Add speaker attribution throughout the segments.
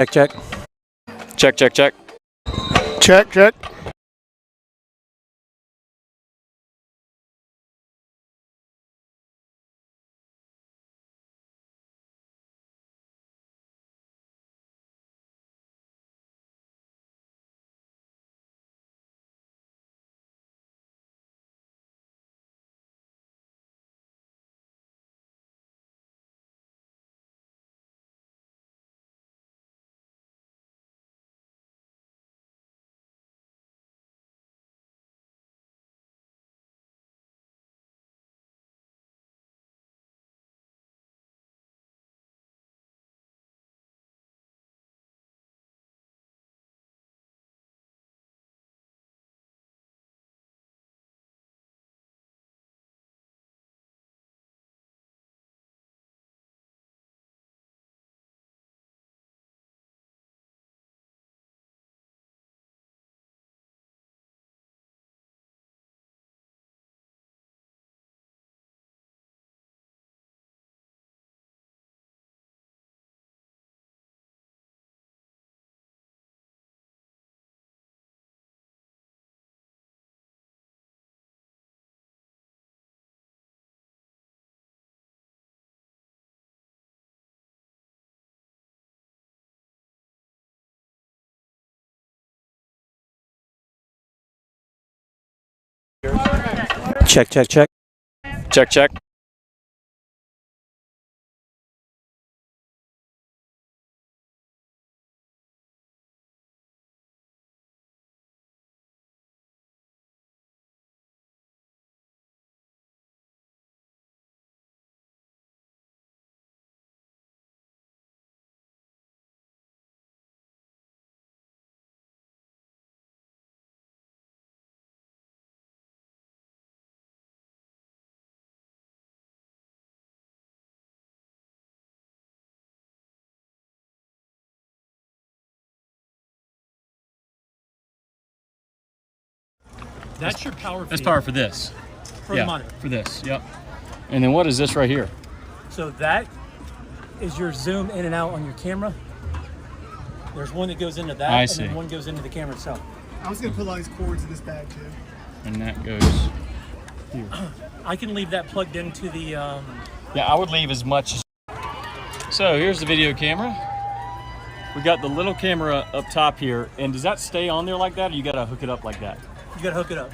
Speaker 1: Check, check.
Speaker 2: Check, check, check.
Speaker 3: Check, check.
Speaker 1: Check, check, check.
Speaker 2: Check, check.
Speaker 4: That's your power feed.
Speaker 2: That's power for this.
Speaker 4: For the monitor.
Speaker 2: For this, yep. And then what is this right here?
Speaker 4: So that is your zoom in and out on your camera. There's one that goes into that,
Speaker 2: I
Speaker 4: and
Speaker 2: see.
Speaker 4: then one goes into the camera itself.
Speaker 3: I was gonna put all these cords in this bag too.
Speaker 2: And that goes here.
Speaker 4: I can leave that plugged into the.
Speaker 2: Yeah, I would leave as much as. So here's the video camera. We got the little camera up top here, and does that stay on there like that, or you gotta hook it up like that?
Speaker 4: You gotta hook it up.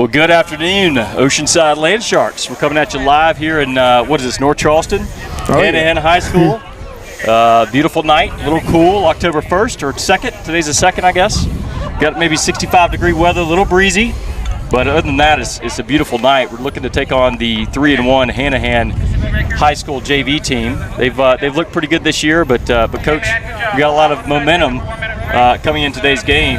Speaker 2: Well, good afternoon, Oceanside Land Sharks. We're coming at you live here in, what is this, North Charleston, Hanahan High School. Beautiful night, a little cool, October 1st or 2nd. Today's the 2nd, I guess. Got maybe 65-degree weather, a little breezy. But other than that, it's a beautiful night. We're looking to take on the 3-1 Hanahan High School JV team. They've looked pretty good this year, but Coach, we got a lot of momentum coming in today's game.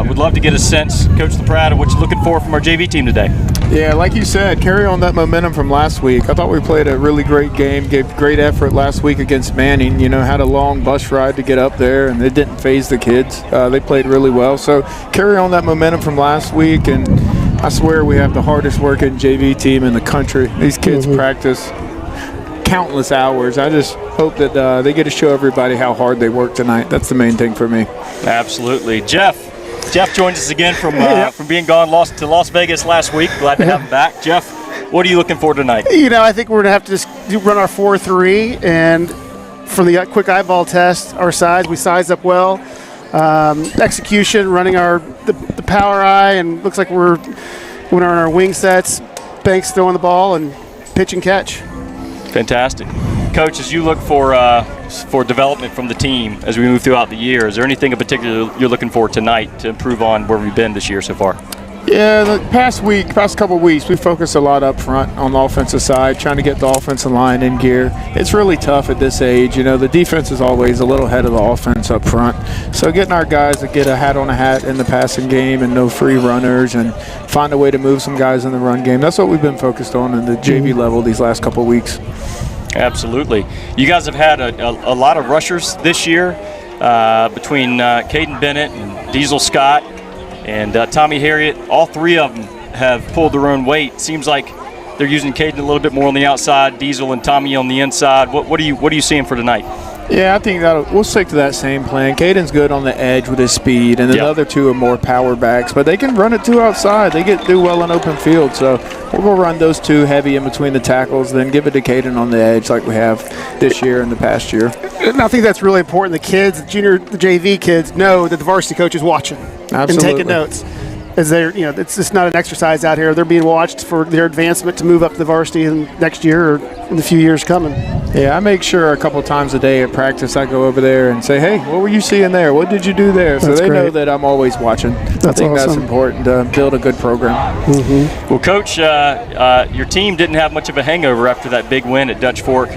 Speaker 2: Would love to get a sense, Coach LaPrade, of what you're looking for from our JV team today.
Speaker 5: Yeah, like you said, carry on that momentum from last week. I thought we played a really great game, gave great effort last week against Manning. You know, had a long bus ride to get up there, and it didn't faze the kids. They played really well. So carry on that momentum from last week, and I swear we have the hardest working JV team in the country. These kids practice countless hours. I just hope that they get to show everybody how hard they work tonight. That's the main thing for me.
Speaker 2: Absolutely. Jeff joins us again from being gone to Las Vegas last week. Glad to have him back. Jeff, what are you looking for tonight?
Speaker 3: You know, I think we're going to have to just run our 4-3, and from the quick eyeball test, our size, we sized up well. Execution, running the power eye, and looks like we're on our wing sets. Banks throwing the ball and pitch and catch.
Speaker 2: Fantastic. Coach, as you look for development from the team as we move throughout the year, is there anything in particular you're looking for tonight to improve on where we've been this year so far?
Speaker 5: Yeah, the past couple of weeks, we focused a lot up front on the offensive side, trying to get the offensive line in gear. It's really tough at this age. You know, the defense is always a little ahead of the offense up front. So getting our guys to get a hat on a hat in the passing game and no free runners and find a way to move some guys in the run game, that's what we've been focused on in the JV level these last couple of weeks.
Speaker 2: Absolutely. You guys have had a lot of rushers this year between Caden Bennett and Diesel Scott and Tommy Harriet. All three of them have pulled their own weight. Seems like they're using Caden a little bit more on the outside, Diesel and Tommy on the inside. What are you seeing for tonight?
Speaker 5: Yeah, I think we'll stick to that same plan. Caden's good on the edge with his speed, and the other two are more power backs, but they can run it too outside. They do well in open field, so we're going to run those two heavy in between the tackles, then give it to Caden on the edge like we have this year and the past year.
Speaker 3: And I think that's really important. The kids, the JV kids, know that the varsity coach is watching.
Speaker 5: Absolutely.
Speaker 3: And taking notes. As it's just not an exercise out here. They're being watched for their advancement to move up to the varsity in next year or in the few years coming.
Speaker 5: Yeah, I make sure a couple times a day at practice I go over there and say, hey, what were you seeing there? What did you do there? So they know that I'm always watching. I think that's important to build a good program.
Speaker 2: Well, Coach, your team didn't have much of a hangover after that big win at Dutch Fork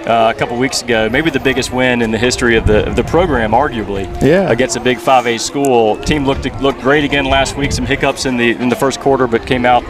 Speaker 2: a couple weeks ago. Maybe the biggest win in the history of the program, arguably. Yeah. Against a big 5A school. Team looked great again last week. Some hiccups in the first quarter, but came out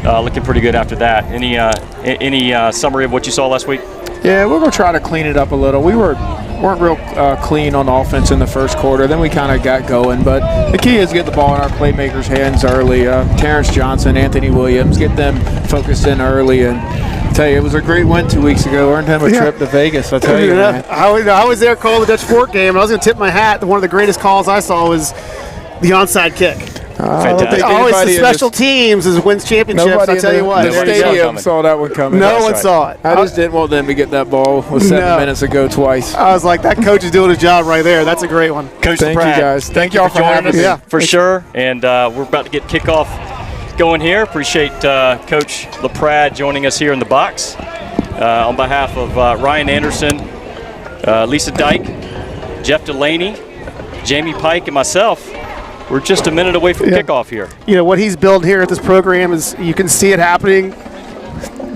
Speaker 2: looking pretty good after that. Any summary of what you saw last week?
Speaker 5: Yeah, we're going to try to clean it up a little. We weren't real clean on offense in the first quarter. Then we kind of got going. But the key is get the ball in our playmakers' hands early. Terrence Johnson, Anthony Williams, get them focused in early. And I tell you, it was a great win 2 weeks ago. Earned him a trip to Vegas, I tell you, man.
Speaker 3: I was there calling the Dutch Fork game, and I was going to tip my hat. One of the greatest calls I saw was the onside kick. Always the special teams wins championships. I tell you what,
Speaker 5: the stadium saw that one coming.
Speaker 3: No one saw it.
Speaker 5: I just didn't want them to get that ball with 7 minutes ago twice.
Speaker 3: I was like, that coach is doing his job right there. That's a great one.
Speaker 2: Coach,
Speaker 5: thank you guys. Thank y'all for
Speaker 2: joining us.
Speaker 3: Yeah,
Speaker 2: for sure. And we're about to get kickoff going here. Appreciate Coach LaPrade joining us here in the box on behalf of Ryan Anderson, Lisa Dyke, Jeff Delaney, Jamie Pike, and myself. We're just a minute away from kickoff here.
Speaker 3: You know, what he's built here at this program is you can see it happening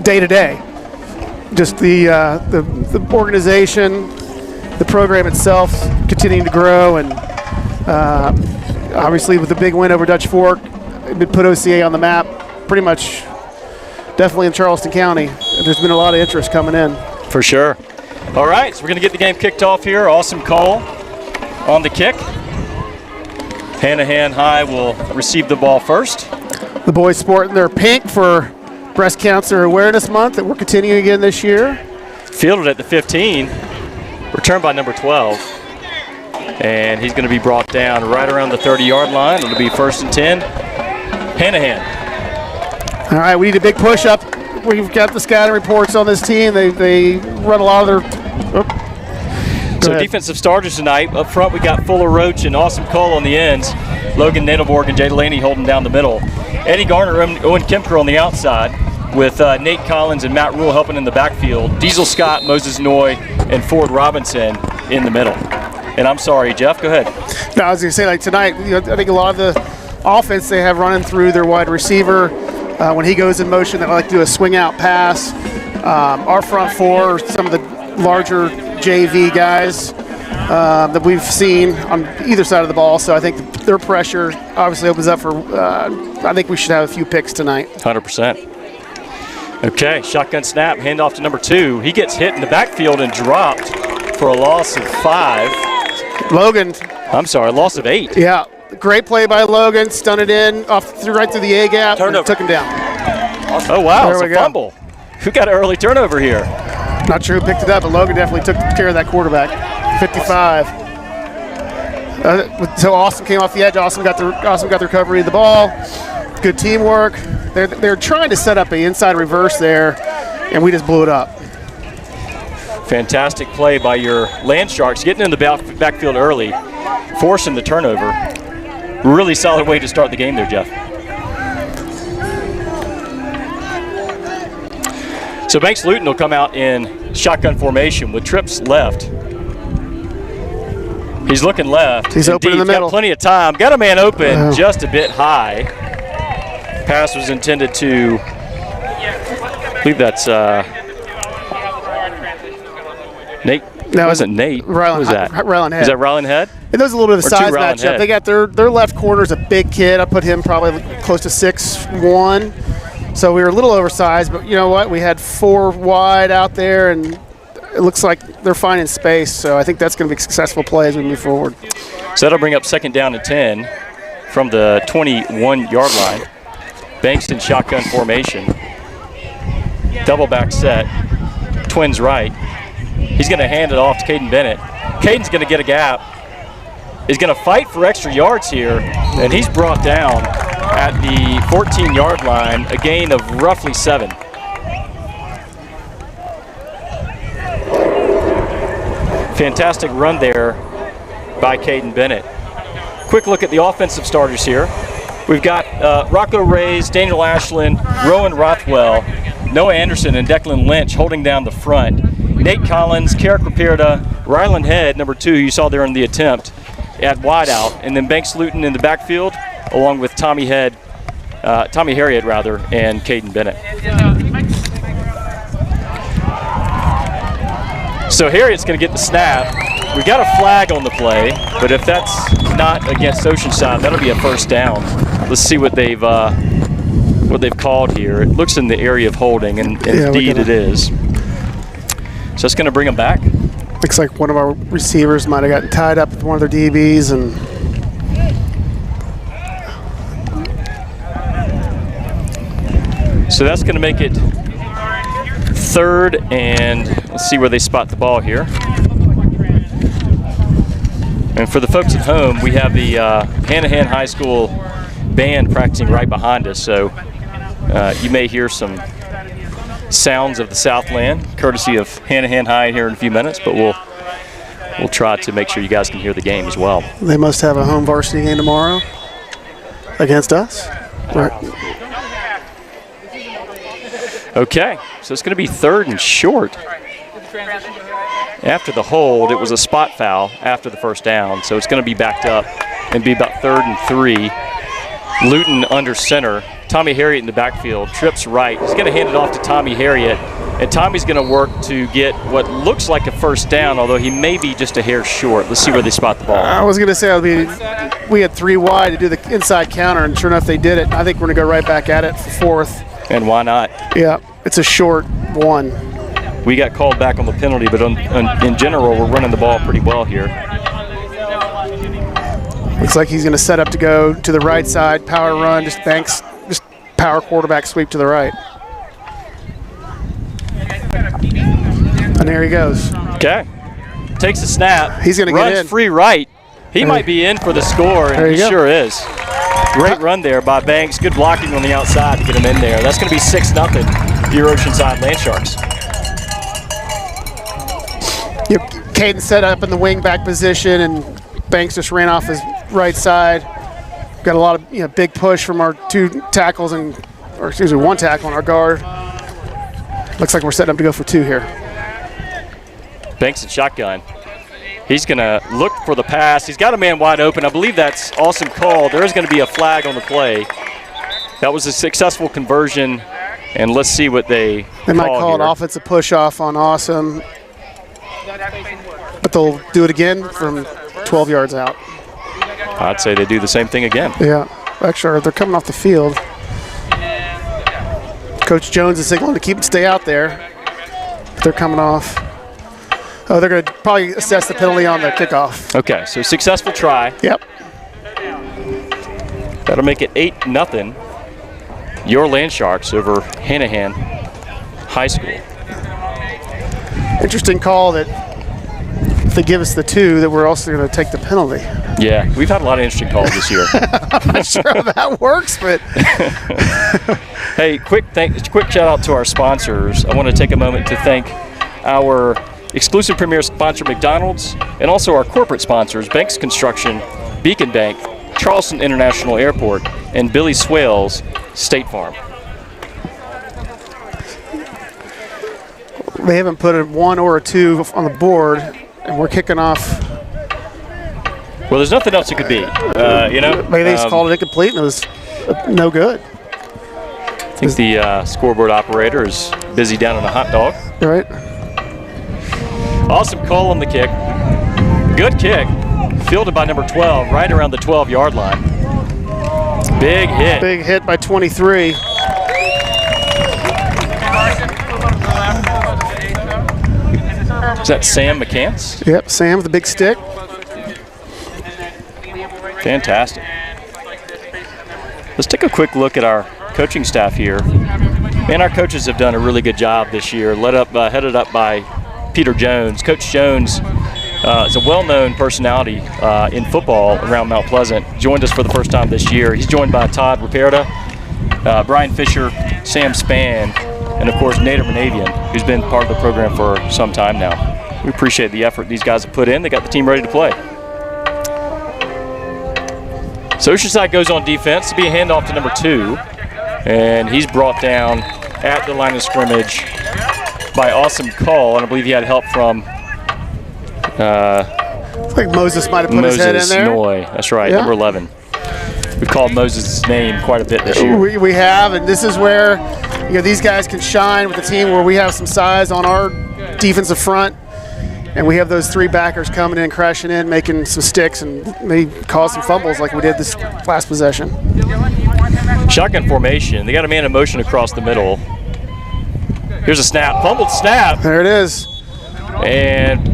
Speaker 3: day to day. Just the organization, the program itself continuing to grow, and obviously with the big win over Dutch Fork, it put OCA on the map pretty much definitely in Charleston County. There's been a lot of interest coming in.
Speaker 2: For sure. All right, so we're going to get the game kicked off here. Awesome call on the kick. Hanahan High will receive the ball first.
Speaker 3: The boys sporting their pink for Breast Cancer Awareness Month that we're continuing again this year.
Speaker 2: Fielded at the 15, returned by number 12. And he's going to be brought down right around the 30-yard line. It'll be 1st and 10. Hanahan.
Speaker 3: All right, we need a big push-up. We've got the scouting reports on this team. They run a lot of their
Speaker 2: So defensive starters tonight. Up front, we got Fuller Roach and Awesome Cole on the ends. Logan Nadelborg and Jay Delaney holding down the middle. Eddie Garner, Owen Kemker on the outside, with Nate Collins and Matt Rule helping in the backfield. Diesel Scott, Moses Noy, and Ford Robinson in the middle. And I'm sorry, Jeff, go ahead.
Speaker 3: No, I was going to say, like tonight, I think a lot of the offense they have running through their wide receiver. When he goes in motion, they like to do a swing out pass. Our front four are some of the larger JV guys that we've seen on either side of the ball. So I think their pressure obviously opens up for, I think we should have a few picks tonight.
Speaker 2: 100%. Okay, shotgun snap, handoff to number 2. He gets hit in the backfield and dropped for a loss of 5.
Speaker 3: Logan.
Speaker 2: I'm sorry, loss of 8.
Speaker 3: Yeah, great play by Logan. Stunned it in, right through the A gap, and took him down.
Speaker 2: Oh, wow,
Speaker 3: there
Speaker 2: it's a fumble. Who got an early turnover here?
Speaker 3: Not sure who picked it up, but Logan definitely took care of that quarterback. 55. So Austin came off the edge. Austin got the recovery of the ball. Good teamwork. They're trying to set up an inside reverse there, and we just blew it up.
Speaker 2: Fantastic play by your Land Sharks, getting in the backfield early, forcing the turnover. Really solid way to start the game there, Jeff. So Banks Luton will come out in shotgun formation with trips left. He's looking left.
Speaker 3: He's open in the middle.
Speaker 2: Got plenty of time. Got a man open just a bit high. Pass was intended to, I believe that's Nate.
Speaker 3: No,
Speaker 2: it wasn't Nate.
Speaker 3: Rylan,
Speaker 2: what was that?
Speaker 3: Rylan Head.
Speaker 2: Is that Rylan Head?
Speaker 3: And there's a little bit of a size
Speaker 2: Rylan
Speaker 3: matchup.
Speaker 2: Head?
Speaker 3: They got their left corner's a big kid. I put him probably close to 6'1". So we were a little oversized, but you know what? We had 4 wide out there, and it looks like they're finding space. So I think that's going to be a successful play as we move forward.
Speaker 2: So that'll bring up 2nd down and 10 from the 21-yard line. Banks in shotgun formation. Double back set. Twins right. He's going to hand it off to Caden Bennett. Caden's going to get a gap. He's going to fight for extra yards here, and he's brought down at the 14-yard line, a gain of roughly 7. Fantastic run there by Caden Bennett. Quick look at the offensive starters here. We've got Rocco Reyes, Daniel Ashland, Rowan Rothwell, Noah Anderson, and Declan Lynch holding down the front. Nate Collins, Carrick Rapierda, Ryland Head, number 2, you saw there in the attempt, at wideout, and then Banks Luton in the backfield, along with Tommy Harriet, and Caden Bennett. So Harriet's going to get the snap. We got a flag on the play, but if that's not against Oceanside, that'll be a first down. Let's see what they've called here. It looks in the area of holding, and indeed it is. So it's going to bring them back.
Speaker 3: Looks like one of our receivers might have gotten tied up with one of their DBs, and
Speaker 2: so that's going to make it 3rd, and let's see where they spot the ball here. And for the folks at home, we have the Hanahan High School band practicing right behind us, so you may hear some sounds of the Southland, courtesy of Hanahan High here in a few minutes, but we'll try to make sure you guys can hear the game as well.
Speaker 3: They must have a home varsity game tomorrow against us. Right.
Speaker 2: Okay, so it's going to be 3rd and short. After the hold, it was a spot foul after the first down, so it's going to be backed up and be about 3rd and 3. Luton under center. Tommy Harriet in the backfield, trips right. He's going to hand it off to Tommy Harriet, and Tommy's going to work to get what looks like a first down, although he may be just a hair short. Let's see where they spot the ball.
Speaker 3: I was going to say we had 3 wide to do the inside counter, and sure enough, they did it. I think we're going to go right back at it for 4th.
Speaker 2: And why not?
Speaker 3: Yeah, it's a short 1.
Speaker 2: We got called back on the penalty, but in general, we're running the ball pretty well here.
Speaker 3: Looks like he's going to set up to go to the right side, power run, just power quarterback sweep to the right. And there he goes.
Speaker 2: Okay. Takes the snap.
Speaker 3: He's going to get in.
Speaker 2: Runs free right. He might be in for the score, and he sure is. Great run there by Banks. Good blocking on the outside to get him in there. That's going to be 6-0 your Oceanside Land Sharks.
Speaker 3: Caden set up in the wing back position, and Banks just ran off his right side. Got a lot of big push from our 2 tackles or 1 tackle on our guard. Looks like we're setting up to go for 2 here.
Speaker 2: Banks and shotgun. He's going to look for the pass. He's got a man wide open. I believe that's awesome call. There is going to be a flag on the play. That was a successful conversion, and let's see what they
Speaker 3: might call an offensive push-off on Awesome, but they'll do it again from 12 yards out.
Speaker 2: I'd say they do the same thing again.
Speaker 3: Yeah, actually, they're coming off the field. Coach Jones is signaling to keep it, stay out there. But they're coming off. Oh, they're going to probably assess the penalty on the kickoff.
Speaker 2: Okay, so successful try.
Speaker 3: Yep.
Speaker 2: That'll make it 8-0. Your Land Sharks over Hanahan High School.
Speaker 3: Interesting call that if they give us the 2, that we're also going to take the penalty.
Speaker 2: Yeah, we've had a lot of interesting calls this year.
Speaker 3: I'm not sure how that works, but.
Speaker 2: Hey, quick shout out to our sponsors. I want to take a moment to thank our exclusive premier sponsor, McDonald's, and also our corporate sponsors, Banks Construction, Beacon Bank, Charleston International Airport, and Billy Swales, State Farm.
Speaker 3: They haven't put a 1 or a 2 on the board, and we're kicking off.
Speaker 2: Well, there's nothing else it could be,
Speaker 3: Maybe they just called it incomplete, and it was no good.
Speaker 2: I think the scoreboard operator is busy down on a hot dog.
Speaker 3: Right.
Speaker 2: Awesome call on the kick. Good kick. Fielded by number 12, right around the 12-yard line. Big hit.
Speaker 3: Big hit by 23.
Speaker 2: Is that Sam McCants?
Speaker 3: Yep, Sam with the big stick.
Speaker 2: Fantastic. Let's take a quick look at our coaching staff here. Man, our coaches have done a really good job this year, headed up by Peter Jones. Coach Jones is a well-known personality in football around Mount Pleasant. Joined us for the first time this year. He's joined by Todd Raperda, Brian Fisher, Sam Spann, and of course Nader Manavian, who's been part of the program for some time now. We appreciate the effort these guys have put in. They got the team ready to play. So Oceanside goes on defense. It'll be a handoff to number 2, and he's brought down at the line of scrimmage by Awesome Call, and I believe he had help from
Speaker 3: I think Moses might have put his head in there.
Speaker 2: Noy. That's right,
Speaker 3: Yeah.
Speaker 2: number 11. We've called Moses' name quite a bit this year.
Speaker 3: We have, and this is where these guys can shine with the team where we have some size on our defensive front, and we have those 3 backers coming in, crashing in, making some sticks, and maybe cause some fumbles like we did this last possession.
Speaker 2: Shotgun formation. They got a man in motion across the middle. Here's a snap. Fumbled snap.
Speaker 3: There it is.
Speaker 2: And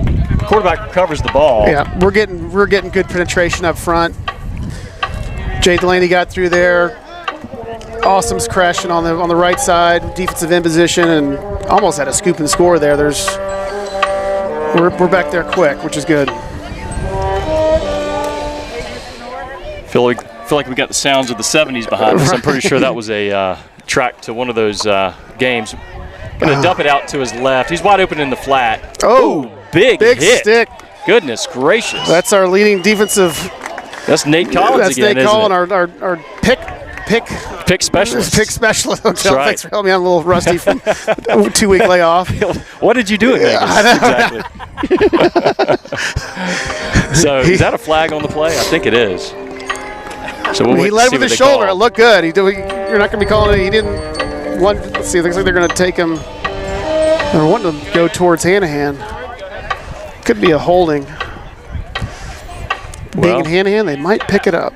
Speaker 2: quarterback recovers the ball.
Speaker 3: Yeah, we're getting good penetration up front. Jay Delaney got through there. Awesome's crashing on the right side, defensive end position, and almost had a scoop and score there. We're back there quick, which is good.
Speaker 2: Feel like we got the sounds of the 70s behind us. I'm pretty sure that was a track to one of those games. Going to dump it out to his left. He's wide open in the flat.
Speaker 3: Oh,
Speaker 2: big hit.
Speaker 3: stick.
Speaker 2: Goodness gracious.
Speaker 3: That's our leading defensive.
Speaker 2: That's Nate Collins
Speaker 3: That's
Speaker 2: again,
Speaker 3: Nate
Speaker 2: isn't
Speaker 3: Collins,
Speaker 2: it?
Speaker 3: our pick
Speaker 2: specialist.
Speaker 3: Pick specialist.
Speaker 2: Right.
Speaker 3: Thanks for helping me. I'm a little rusty from a 2-week layoff.
Speaker 2: What did you do in Vegas? Exactly. So is that a flag on the play? I think it is. So
Speaker 3: he led with his shoulder. It looked good. You're not going to be calling it. He didn't. Let's see. It looks like they're going to take him. They're wanting to go towards Hanahan. Could be a holding. Being in Hanahan, they might pick it up.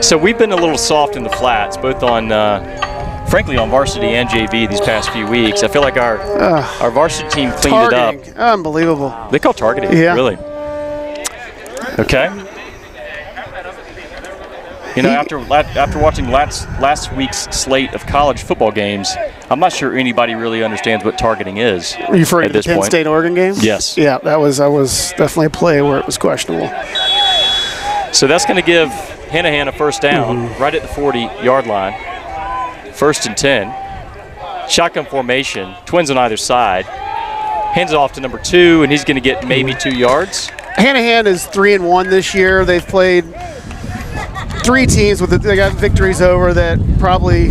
Speaker 2: So we've been a little soft in the flats, both on, frankly, on varsity and JV these past few weeks. I feel like our varsity team cleaned
Speaker 3: targeting.
Speaker 2: it up.
Speaker 3: Unbelievable.
Speaker 2: They call targeting, really. Okay. You know, after watching last week's slate of college football games, I'm not sure anybody really understands what targeting is.
Speaker 3: Are you referring to the Penn State-Oregon game?
Speaker 2: Yes.
Speaker 3: Yeah, that was definitely a play where it was questionable.
Speaker 2: So that's going to give Hanahan a first down right at the 40-yard line. 1st and 10. Shotgun formation, twins on either side. Hands it off to number 2, and he's going to get maybe 2 yards.
Speaker 3: Hanahan is 3-1 this year. They've played three teams they got victories over that probably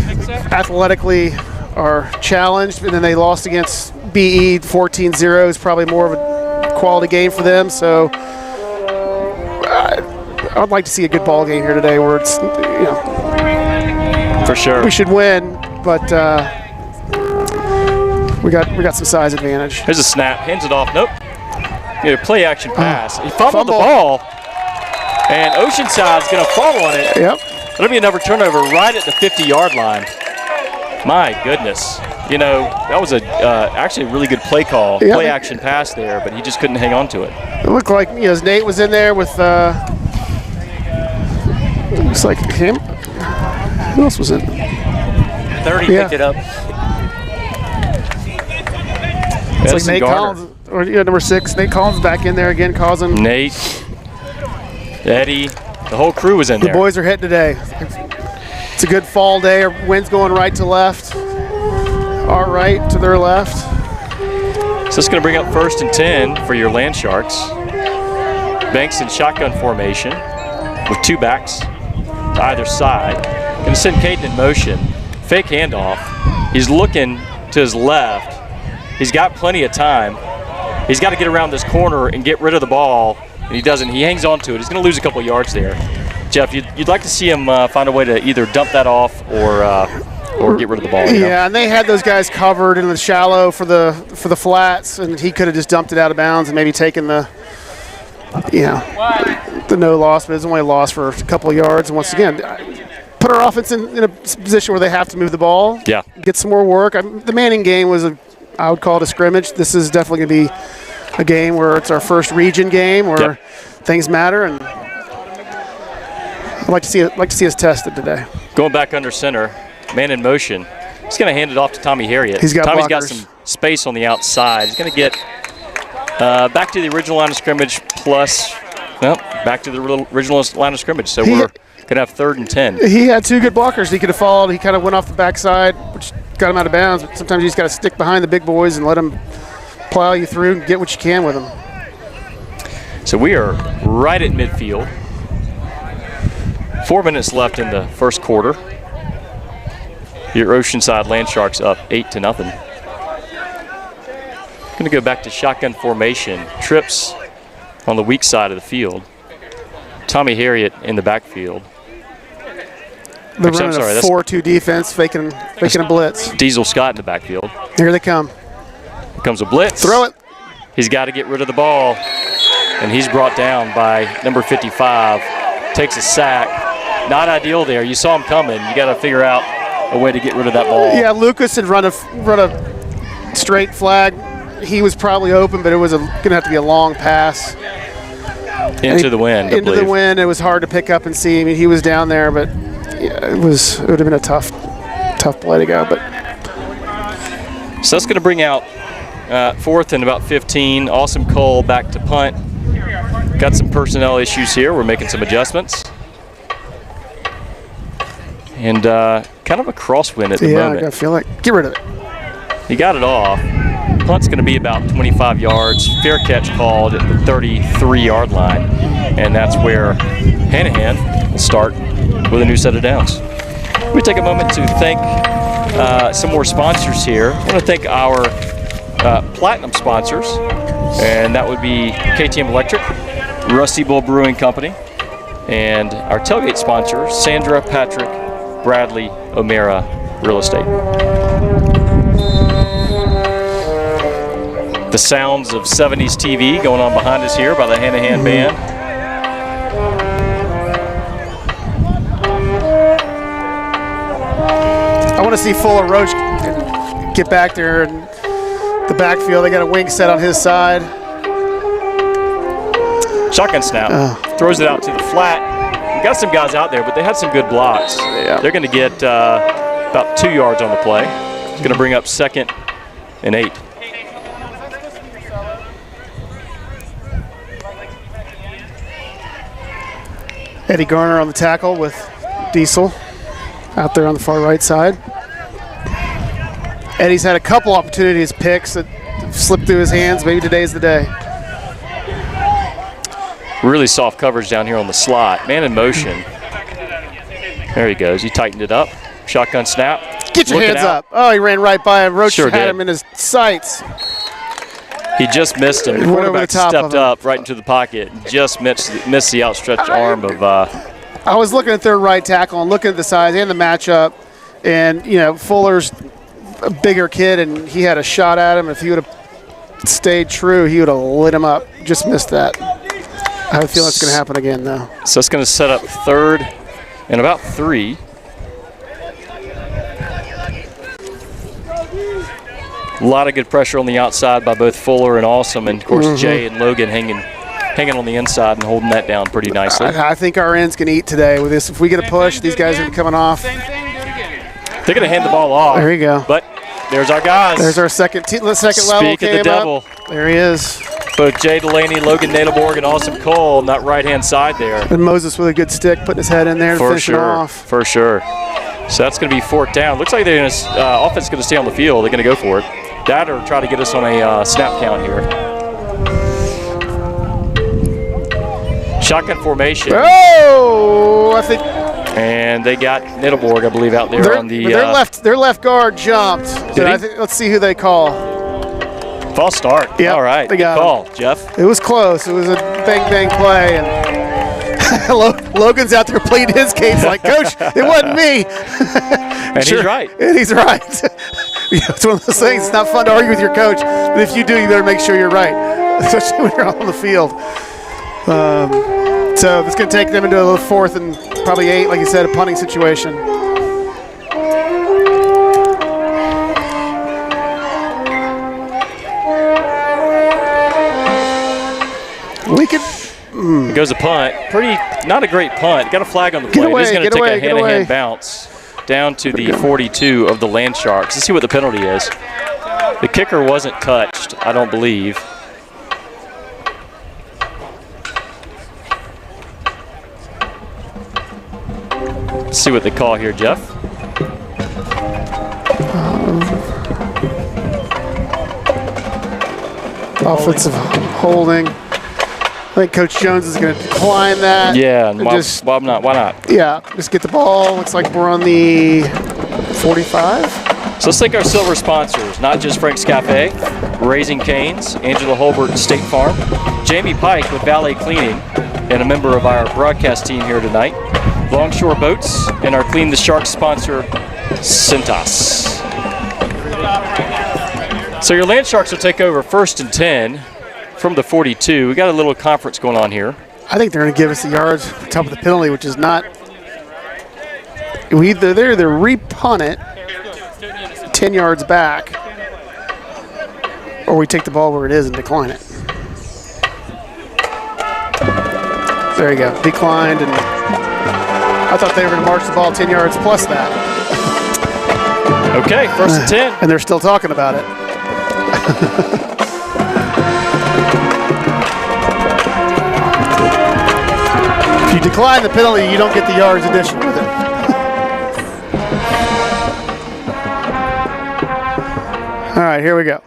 Speaker 3: athletically are challenged, and then they lost against BE 14-0 is probably more of a quality game for them. So I'd like to see a good ball game here today, where it's
Speaker 2: for sure
Speaker 3: we should win, but we got some size advantage.
Speaker 2: Here's a snap, hands it off. Nope. Play action pass. He fumbled the ball, and Oceanside's going to fall on it.
Speaker 3: Yep.
Speaker 2: That'll be another turnover right at the 50-yard line. My goodness. That was actually a really good play call, play action pass there, but he just couldn't hang on to it.
Speaker 3: It looked like Nate was in there with looks like him. Who else was in?
Speaker 1: 30 picked it up.
Speaker 3: It's like Nate Collins, or number 6. Nate Collins back in there again, causing.
Speaker 2: Nate, Eddie, the whole crew was in there.
Speaker 3: The boys are hitting today. It's a good fall day. Our wind's going right to left. Our right to their left.
Speaker 2: So it's going to bring up 1st and 10 for your Land Sharks. Banks in shotgun formation with 2 backs to either side. Going to send Caden in motion. Fake handoff. He's looking to his left. He's got plenty of time. He's got to get around this corner and get rid of the ball, and he doesn't. He hangs on to it. He's going to lose a couple yards there. Jeff, you'd like to see him find a way to either dump that off or get rid of the ball.
Speaker 3: Yeah, and they had those guys covered in the shallow for the flats, and he could have just dumped it out of bounds and maybe taken the no loss, but it's only a loss for a couple of yards. And once again, put our offense in a position where they have to move the ball.
Speaker 2: Yeah.
Speaker 3: Get some more work. The Manning game was I would call it a scrimmage. This is definitely going to be a game where it's our first region game where things matter, and I'd like to see us tested today.
Speaker 2: Going back under center, man in motion. He's going to hand it off to Tommy Harriet.
Speaker 3: Tommy's
Speaker 2: got some space on the outside. He's going to get back to the original line of scrimmage back to the original line of scrimmage. So we're going to have 3rd and 10.
Speaker 3: He had 2 good blockers. He could have followed. He kind of went off the backside, which got him out of bounds. But sometimes you just got to stick behind the big boys and let them plow you through and get what you can with them.
Speaker 2: So we are right at midfield. 4 minutes left in the first quarter. Your Oceanside Land Sharks up 8-0. Going to go back to shotgun formation. Trips on the weak side of the field. Tommy Harriet in the backfield.
Speaker 3: They're running a 4-2 defense, faking a blitz.
Speaker 2: Diesel Scott in the backfield.
Speaker 3: Here they come.
Speaker 2: Here comes a blitz.
Speaker 3: Throw it.
Speaker 2: He's got to get rid of the ball, and he's brought down by number 55. Takes a sack. Not ideal there. You saw him coming. You got to figure out a way to get rid of that ball.
Speaker 3: Yeah, Lucas had run a straight flag. He was probably open, but it was going to have to be a long pass.
Speaker 2: Into the wind,
Speaker 3: Into the wind. It was hard to pick up and see. I mean, he was down there, but it would have been a tough play to go. But
Speaker 2: so that's going to bring out 4th and about 15. Awesome Cole back to punt. Got some personnel issues here. We're making some adjustments. And kind of a crosswind at the moment.
Speaker 3: Yeah, I feel like get rid of it.
Speaker 2: He got it off. Punt's going to be about 25 yards. Fair catch called at the 33-yard line. And that's where Hanahan will start with a new set of downs. We take a moment to thank some more sponsors here. I want to thank our platinum sponsors, and that would be KTM Electric, Rusty Bull Brewing Company, and our tailgate sponsor, Sandra, Patrick, Bradley, O'Mara Real Estate. The sounds of 70s TV going on behind us here by the Hanahan Band.
Speaker 3: I want to see Fuller Roach get back there in the backfield. They got a wing set on his side.
Speaker 2: Shotgun snap. Throws it out to the flat. We got some guys out there, but they had some good blocks.
Speaker 3: Yeah.
Speaker 2: They're going to get about 2 yards on the play. It's going to bring up 2nd and 8.
Speaker 3: Eddie Garner on the tackle with Diesel out there on the far right side. Eddie's had a couple opportunities, picks that slipped through his hands. Maybe today's the day.
Speaker 2: Really soft coverage down here on the slot. Man in motion. There he goes. He tightened it up. Shotgun snap.
Speaker 3: Get your hands up. Oh, he ran right by him. Roach had him in his sights.
Speaker 2: He just missed him. The quarterback stepped up right into the pocket and just missed the outstretched arm of
Speaker 3: I was looking at their right tackle and looking at the size and the matchup. And, you know, Fuller's a bigger kid, and he had a shot at him. If he would have stayed true, he would have lit him up. Just missed that. I have a feeling it's going to happen again, though.
Speaker 2: So it's going to set up 3rd and about 3. A lot of good pressure on the outside by both Fuller and Awesome, and of course Jay and Logan hanging on the inside and holding that down pretty nicely.
Speaker 3: I think our ends can eat today with this. If we get a push, these guys are coming off.
Speaker 2: They're going to hand the ball off.
Speaker 3: There you go.
Speaker 2: But there's our guys.
Speaker 3: There's our second level.
Speaker 2: Speak of the devil.
Speaker 3: There he is.
Speaker 2: Both Jay Delaney, Logan Nadelborg, and Awesome Cole on that right-hand side there.
Speaker 3: And Moses with a good stick, putting his head in there to finish it off.
Speaker 2: For sure. So that's going to be 4th down. Looks like they're going to offense is going to stay on the field. They're going to go for it. That or try to get us on a snap count here. Shotgun formation.
Speaker 3: Oh, I think.
Speaker 2: And they got Nadelborg, I believe, out there on the.
Speaker 3: Their left guard jumped. So let's see who they call.
Speaker 2: False start.
Speaker 3: Yep,
Speaker 2: all right. Good call, Jeff.
Speaker 3: It was close. It was a bang play, and Logan's out there pleading his case like, Coach, it wasn't me.
Speaker 2: And sure, he's right.
Speaker 3: And he's right. It's one of those things. It's not fun to argue with your coach, but if you do, you better make sure you're right, especially when you're on the field. So it's going to take them into a 4th and probably 8, like you said, a punting situation. We could.
Speaker 2: It goes a punt. Not a great punt. Got a flag on the play. He's going to take a hand-to-hand bounce down to the 42 of the Land Sharks. Let's see what the penalty is. The kicker wasn't touched, I don't believe. Let's see what they call here, Jeff.
Speaker 3: Offensive holding. I think Coach Jones is going to decline that.
Speaker 2: Yeah, and why not?
Speaker 3: Yeah, just get the ball. Looks like we're on the 45.
Speaker 2: So let's thank our silver sponsors, not just Frank's Cafe, Raising Cane's, Angela Holbert State Farm, Jamie Pike with Valet Cleaning, and a member of our broadcast team here tonight, Longshore Boats, and our Clean the Sharks sponsor, Cintas. So your Land Sharks will take over 1st and 10 from the 42. We got a little conference going on here.
Speaker 3: I think they're going to give us the yards on top of the penalty, which is not. We either re-punt it 10 yards back, or we take the ball where it is and decline it. There you go. Declined, and I thought they were going to march the ball 10 yards plus that.
Speaker 2: Okay, 1st and 10.
Speaker 3: And they're still talking about it. If you decline the penalty, you don't get the yards addition with it. All right, here we go.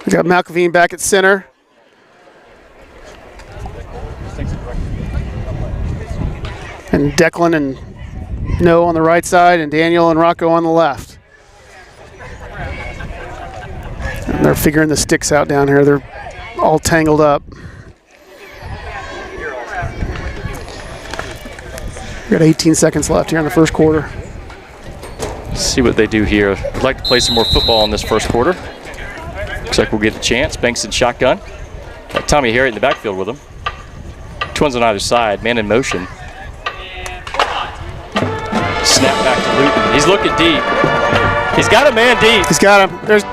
Speaker 3: We got McElveen back at center. And Declan and Noah on the right side, and Daniel and Rocco on the left. And they're figuring the sticks out down here. They're all tangled up. We got 18 seconds left here in the first quarter.
Speaker 2: Let's see what they do here. I'd like to play some more football in this first quarter. Looks like we'll get a chance. Banks in shotgun. Got Tommy Harriet in the backfield with him. Twins on either side, man in motion. Snap back to Luton. He's looking deep. He's got a man deep.
Speaker 3: He's got him. There's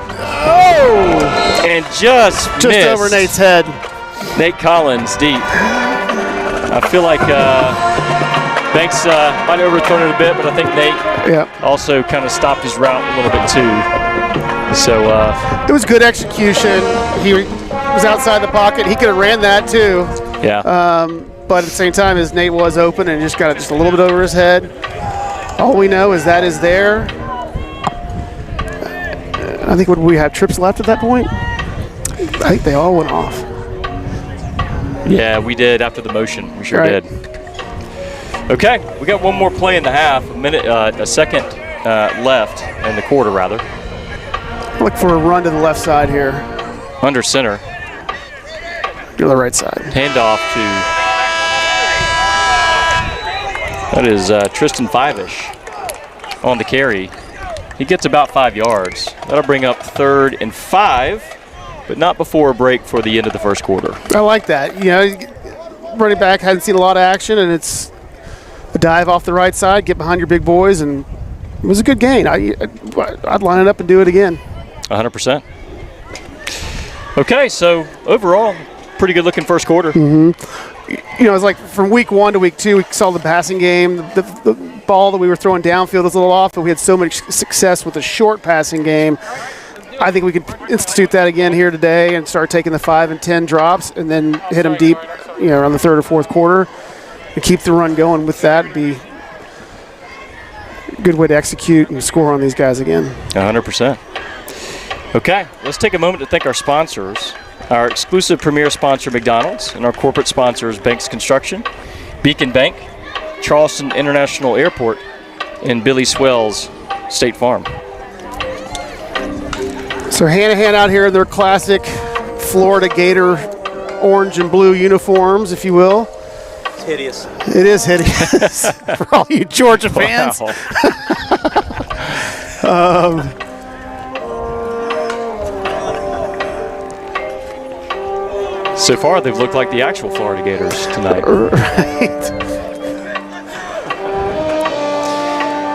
Speaker 2: and just missed.
Speaker 3: Over Nate's head.
Speaker 2: Nate Collins deep. I feel like Banks might have overthrown it a bit, but I think Nate also kind of stopped his route a little bit too. So
Speaker 3: it was good execution. He was outside the pocket. He could have ran that too.
Speaker 2: Yeah.
Speaker 3: But at the same time, as Nate was open and just got it just a little bit over his head. All we know is that is there. I think we have trips left at that point. I think they all went off.
Speaker 2: Yeah, we did after the motion. We sure did. Okay, we got one more play in the half. A second left in the quarter, rather.
Speaker 3: Look for a run to the left side here.
Speaker 2: Under center.
Speaker 3: To the right side.
Speaker 2: Handoff to, that is Tristan Fivish on the carry. He gets about 5 yards. That'll bring up 3rd and 5, but not before a break for the end of the first quarter.
Speaker 3: I like that. You know, running back hadn't seen a lot of action, and it's a dive off the right side, get behind your big boys, and it was a good gain. I'd line it up and do it again.
Speaker 2: 100%. Okay, so overall, pretty good looking first quarter.
Speaker 3: You know, it's like from week 1 to week 2, we saw the passing game. The ball that we were throwing downfield was a little off, but we had so much success with the short passing game. I think we could institute that again here today and start taking the 5 and 10 drops and then hit them deep, you know, around the 3rd or 4th quarter and keep the run going with that. It'd be a good way to execute and score on these guys again.
Speaker 2: 100%. Okay, let's take a moment to thank our sponsors. Our exclusive premier sponsor, McDonald's, and our corporate sponsors, Banks Construction, Beacon Bank, Charleston International Airport, and Billy Swell's State Farm.
Speaker 3: So Hanahan out here in their classic Florida Gator orange and blue uniforms, if you will.
Speaker 1: It's hideous.
Speaker 3: It is hideous for all you Georgia fans.
Speaker 2: Wow. So far, they've looked like the actual Florida Gators tonight.
Speaker 3: Right.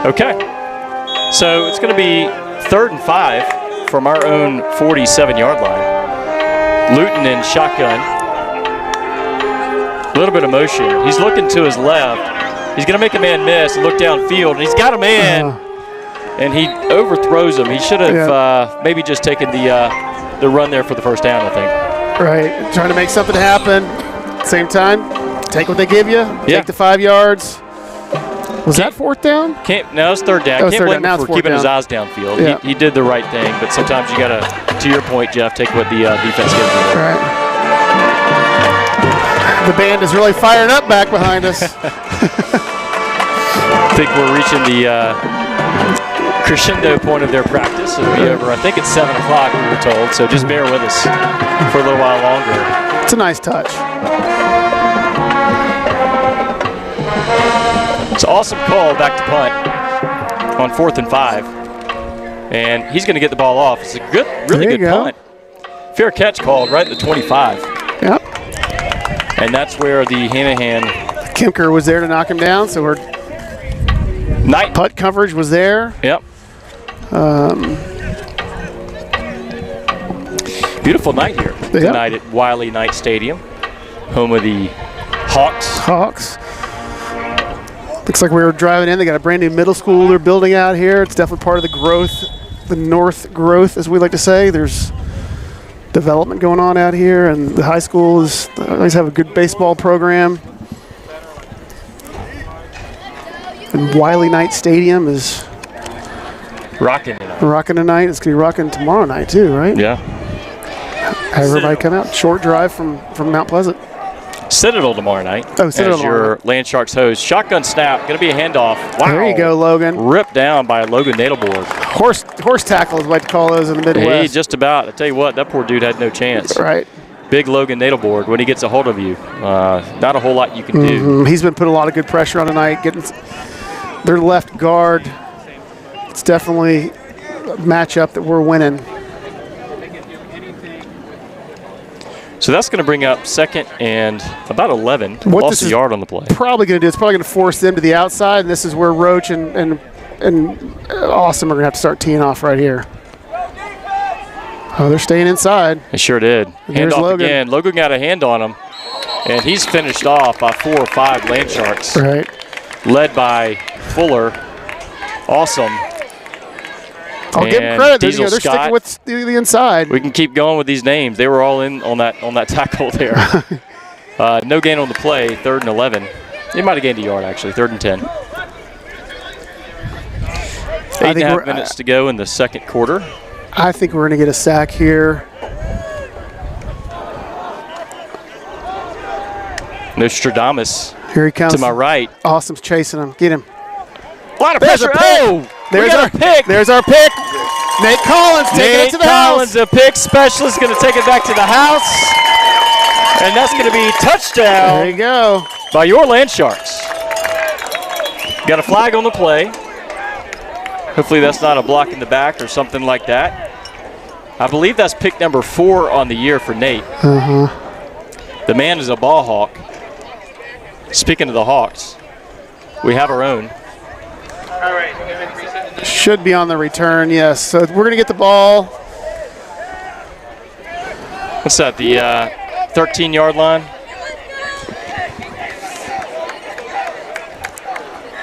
Speaker 2: Okay. So it's going to be 3rd and 5 from our own 47-yard line. Luton in shotgun. A little bit of motion. He's looking to his left. He's going to make a man miss and look downfield, and he's got a man, and he overthrows him. He should have maybe just taken the run there for the first down, I think.
Speaker 3: Right, trying to make something happen. Same time, take what they give you. Take the 5 yards. Was that 4th down?
Speaker 2: No, it's 3rd down.
Speaker 3: Oh,
Speaker 2: Can't blame him for keeping
Speaker 3: down.
Speaker 2: his eyes downfield.
Speaker 3: Yeah.
Speaker 2: He did the right thing, but sometimes you got to your point, Jeff, take what the defense gives you.
Speaker 3: Right. The band is really fired up back behind us.
Speaker 2: I think we're reaching the crescendo point of their practice. It'll be over, I think it's 7 o'clock, we were told, so just bear with us for a little while longer.
Speaker 3: It's a nice touch.
Speaker 2: It's an awesome call back to punt on 4th and 5. And he's going to get the ball off. It's a good, really good punt. Fair catch called right at the 25.
Speaker 3: Yep.
Speaker 2: And that's where the Hanahan.
Speaker 3: Kimker was there to knock him down, so putt coverage was there.
Speaker 2: Yep. Beautiful night here tonight at Wiley Knight Stadium, home of the Hawks.
Speaker 3: Looks like we were driving in. They got a brand new middle school they're building out here. It's definitely part of the growth, the north growth, as we like to say. There's development going on out here, and the high school always have a good baseball program. And Wiley Knight Stadium is
Speaker 2: rocking
Speaker 3: tonight. It's going to be rocking tomorrow night too, right?
Speaker 2: Yeah.
Speaker 3: Have everybody come out. Short drive from Mount Pleasant.
Speaker 2: Citadel tomorrow night.
Speaker 3: Citadel
Speaker 2: as your Land Sharks host. Shotgun snap, going to be a handoff. Wow.
Speaker 3: There you go, Logan.
Speaker 2: Ripped down by Logan Nadelborg.
Speaker 3: Horse tackle is what they call those in the Midwest.
Speaker 2: Hey, just about. I tell you what, that poor dude had no chance.
Speaker 3: Right.
Speaker 2: Big Logan Nadelborg, when he gets a hold of you, not a whole lot you can do.
Speaker 3: He's been putting a lot of good pressure on tonight, getting their left guard. It's definitely a matchup that we're winning.
Speaker 2: So that's going to bring up 2nd and about 11. Lost a yard on the play.
Speaker 3: Probably going to do. It's probably going to force them to the outside, and this is where Roach and Awesome are going to have to start teeing off right here. Oh, they're staying inside.
Speaker 2: They sure did. Handoff again. Logan got a hand on him, and he's finished off by 4 or 5 Land Sharks.
Speaker 3: Right.
Speaker 2: Led by Fuller. Awesome.
Speaker 3: I'll give them credit. They're sticking with the inside.
Speaker 2: We can keep going with these names. They were all in on that tackle there. No gain on the play. 3rd and 11. They might have gained a yard actually. 3rd and 10. 8.5 minutes to go in the second quarter.
Speaker 3: I think we're going to get a sack here.
Speaker 2: Nostradamus
Speaker 3: Here he comes.
Speaker 2: to my right.
Speaker 3: Awesome's chasing him. Get him.
Speaker 2: A lot of
Speaker 3: There's
Speaker 2: pressure.
Speaker 3: a pick.
Speaker 2: Oh,
Speaker 3: There's
Speaker 2: our pick.
Speaker 3: There's our pick. Nate Collins taking it to the
Speaker 2: Collins,
Speaker 3: house.
Speaker 2: a pick specialist, going to take it back to the house. And that's going to be touchdown.
Speaker 3: There you go.
Speaker 2: By your Land Sharks. Got a flag on the play. Hopefully that's not a block in the back or something like that. I believe that's pick number 4 on the year for Nate. The man is a ball hawk. Speaking of the Hawks, we have our own.
Speaker 3: Should be on the return, yes. So we're going to get the ball.
Speaker 2: What's that, the 13-yard line?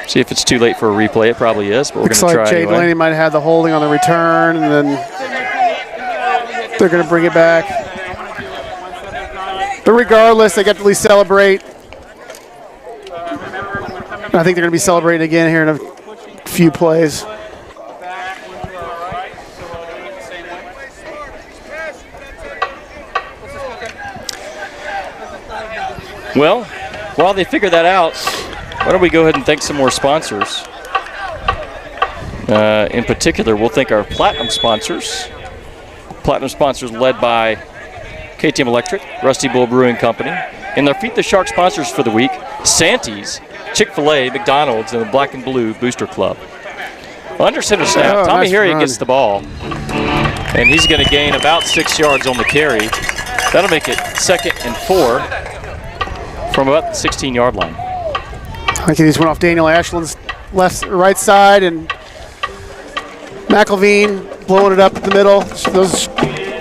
Speaker 2: See if it's too late for a replay. It probably is, but we're going to try
Speaker 3: Looks like Jay
Speaker 2: anyway.
Speaker 3: Delaney might have had the holding on the return, and then they're going to bring it back. But regardless, they got to at least celebrate. I think they're going to be celebrating again here in a few plays.
Speaker 2: Well, while they figure that out, why don't we go ahead and thank some more sponsors. In particular, we'll thank our Platinum sponsors. Platinum sponsors led by KTM Electric, Rusty Bull Brewing Company, and their Feed the Shark sponsors for the week, Santee's, Chick-fil-A, McDonald's, and the Black and Blue Booster Club. Under center snap,
Speaker 3: Oh,
Speaker 2: Tommy
Speaker 3: nice
Speaker 2: Harriet
Speaker 3: run.
Speaker 2: gets the ball, and he's going to gain about 6 yards on the carry. That'll make it 2nd and 4 from about the 16-yard line.
Speaker 3: I think he just went off Daniel Ashland's right side, and McElveen blowing it up at the middle. Those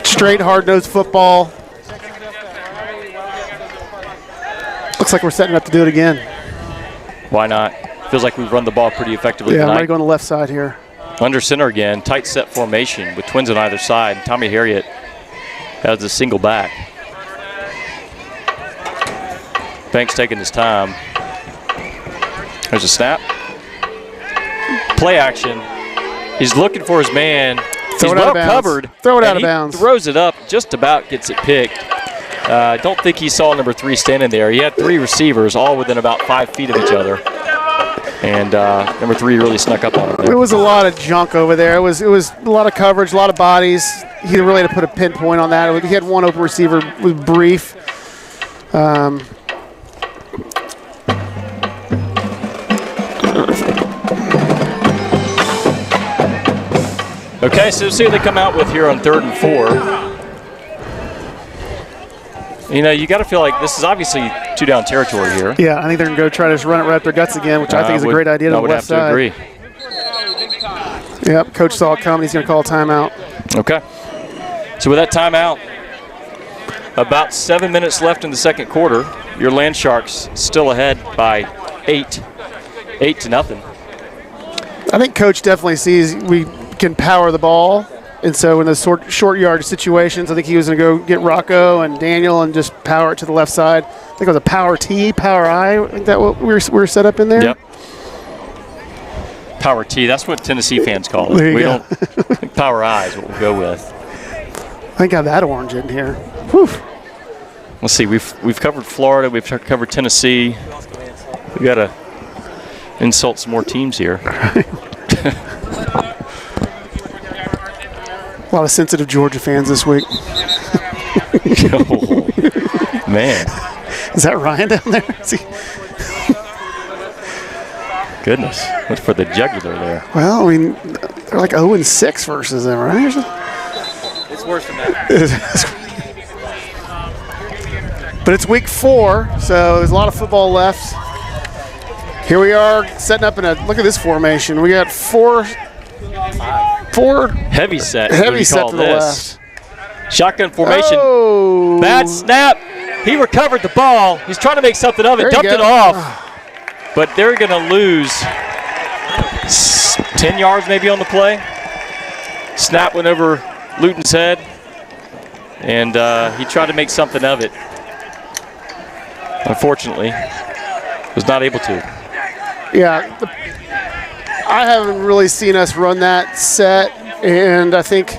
Speaker 3: straight, hard-nosed football. Looks like we're setting up to do it again.
Speaker 2: Why not? Feels like we've run the ball pretty effectively
Speaker 3: Yeah, I might
Speaker 2: tonight.
Speaker 3: go on the left side here.
Speaker 2: Under center again, tight set formation with twins on either side. Tommy Harriet has a single back. Banks taking his time. There's a snap. Play action. He's looking for his man.
Speaker 3: Throw
Speaker 2: He's
Speaker 3: it out
Speaker 2: well
Speaker 3: of bounds.
Speaker 2: covered.
Speaker 3: Throw it
Speaker 2: and
Speaker 3: out of
Speaker 2: he
Speaker 3: bounds.
Speaker 2: Throws it up, just about gets it picked. I don't think he saw number 3 standing there. He had 3 receivers, all within about 5 feet of each other. And number 3 really snuck up on him there.
Speaker 3: It was a lot of junk over there. It was a lot of coverage, a lot of bodies. He really had to put a pinpoint on that. He had one open receiver, was brief.
Speaker 2: Okay, so see what they come out with here on 3rd and 4. You know, you got to feel like this is obviously 2-down territory here.
Speaker 3: Yeah, I think they're going to go try to just run it right up their guts again, which I think is a great idea to
Speaker 2: I
Speaker 3: the
Speaker 2: would
Speaker 3: left
Speaker 2: have to
Speaker 3: side.
Speaker 2: agree.
Speaker 3: Yep, coach saw it coming. He's going to call a timeout.
Speaker 2: Okay. So with that timeout, about 7 minutes left in the second quarter. Your Land Sharks still ahead by 8 to nothing.
Speaker 3: I think coach definitely sees we can power the ball. And so in the short yard situations, I think he was going to go get Rocco and Daniel and just power it to the left side. I think it was a power T, power I. I think that what we were set up in there.
Speaker 2: Yep. Power T, that's what Tennessee fans call it.
Speaker 3: There you
Speaker 2: We
Speaker 3: go.
Speaker 2: don't think power I is what we'll go with.
Speaker 3: I think I have that orange in here. Whew.
Speaker 2: Let's see, we've covered Florida, we've covered Tennessee. We got to insult some more teams here.
Speaker 3: A lot of sensitive Georgia fans this week.
Speaker 2: Oh, man.
Speaker 3: Is that Ryan down there? Is he?
Speaker 2: Goodness. Went for the jugular there.
Speaker 3: Well, I mean, they're like 0-6 versus them, right?
Speaker 1: It's worse than that.
Speaker 3: But it's week 4, so there's a lot of football left. Here we are setting up in a, look at this formation. We got four
Speaker 2: Heavy set. is what
Speaker 3: heavy
Speaker 2: you
Speaker 3: set
Speaker 2: call
Speaker 3: to the
Speaker 2: this.
Speaker 3: left.
Speaker 2: Shotgun formation.
Speaker 3: Oh.
Speaker 2: Bad snap. He recovered the ball. He's trying to make something of it.
Speaker 3: There you
Speaker 2: Dumped
Speaker 3: go.
Speaker 2: it off. But they're going to lose 10 yards maybe on the play. Snap went over Luton's head. And he tried to make something of it. Unfortunately, was not able to.
Speaker 3: Yeah, I haven't really seen us run that set, and I think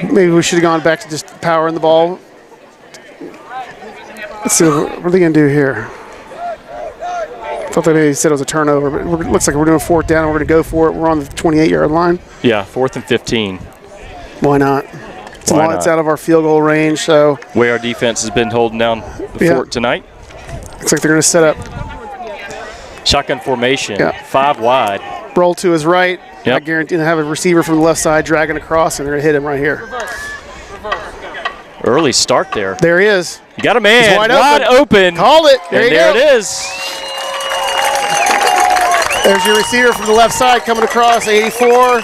Speaker 3: maybe we should have gone back to just powering the ball. Let's see, what are they going to do here? I thought they said it was a turnover, but it looks like we're doing 4th down. We're going to go for it. We're on the 28-yard line.
Speaker 2: Yeah, 4th and 15.
Speaker 3: Why not? It's out of our field goal range, so.
Speaker 2: Way our defense has been holding down the fort tonight.
Speaker 3: Looks like they're going to set up.
Speaker 2: Shotgun formation, 5 wide.
Speaker 3: Roll to his right.
Speaker 2: Yep.
Speaker 3: I guarantee they have a receiver from the left side dragging across, and they're going to hit him right here.
Speaker 2: Early start there.
Speaker 3: There he is.
Speaker 2: You got a man
Speaker 3: He's wide
Speaker 2: open.
Speaker 3: Called it. There
Speaker 2: it is.
Speaker 3: There's your receiver from the left side coming across, 84.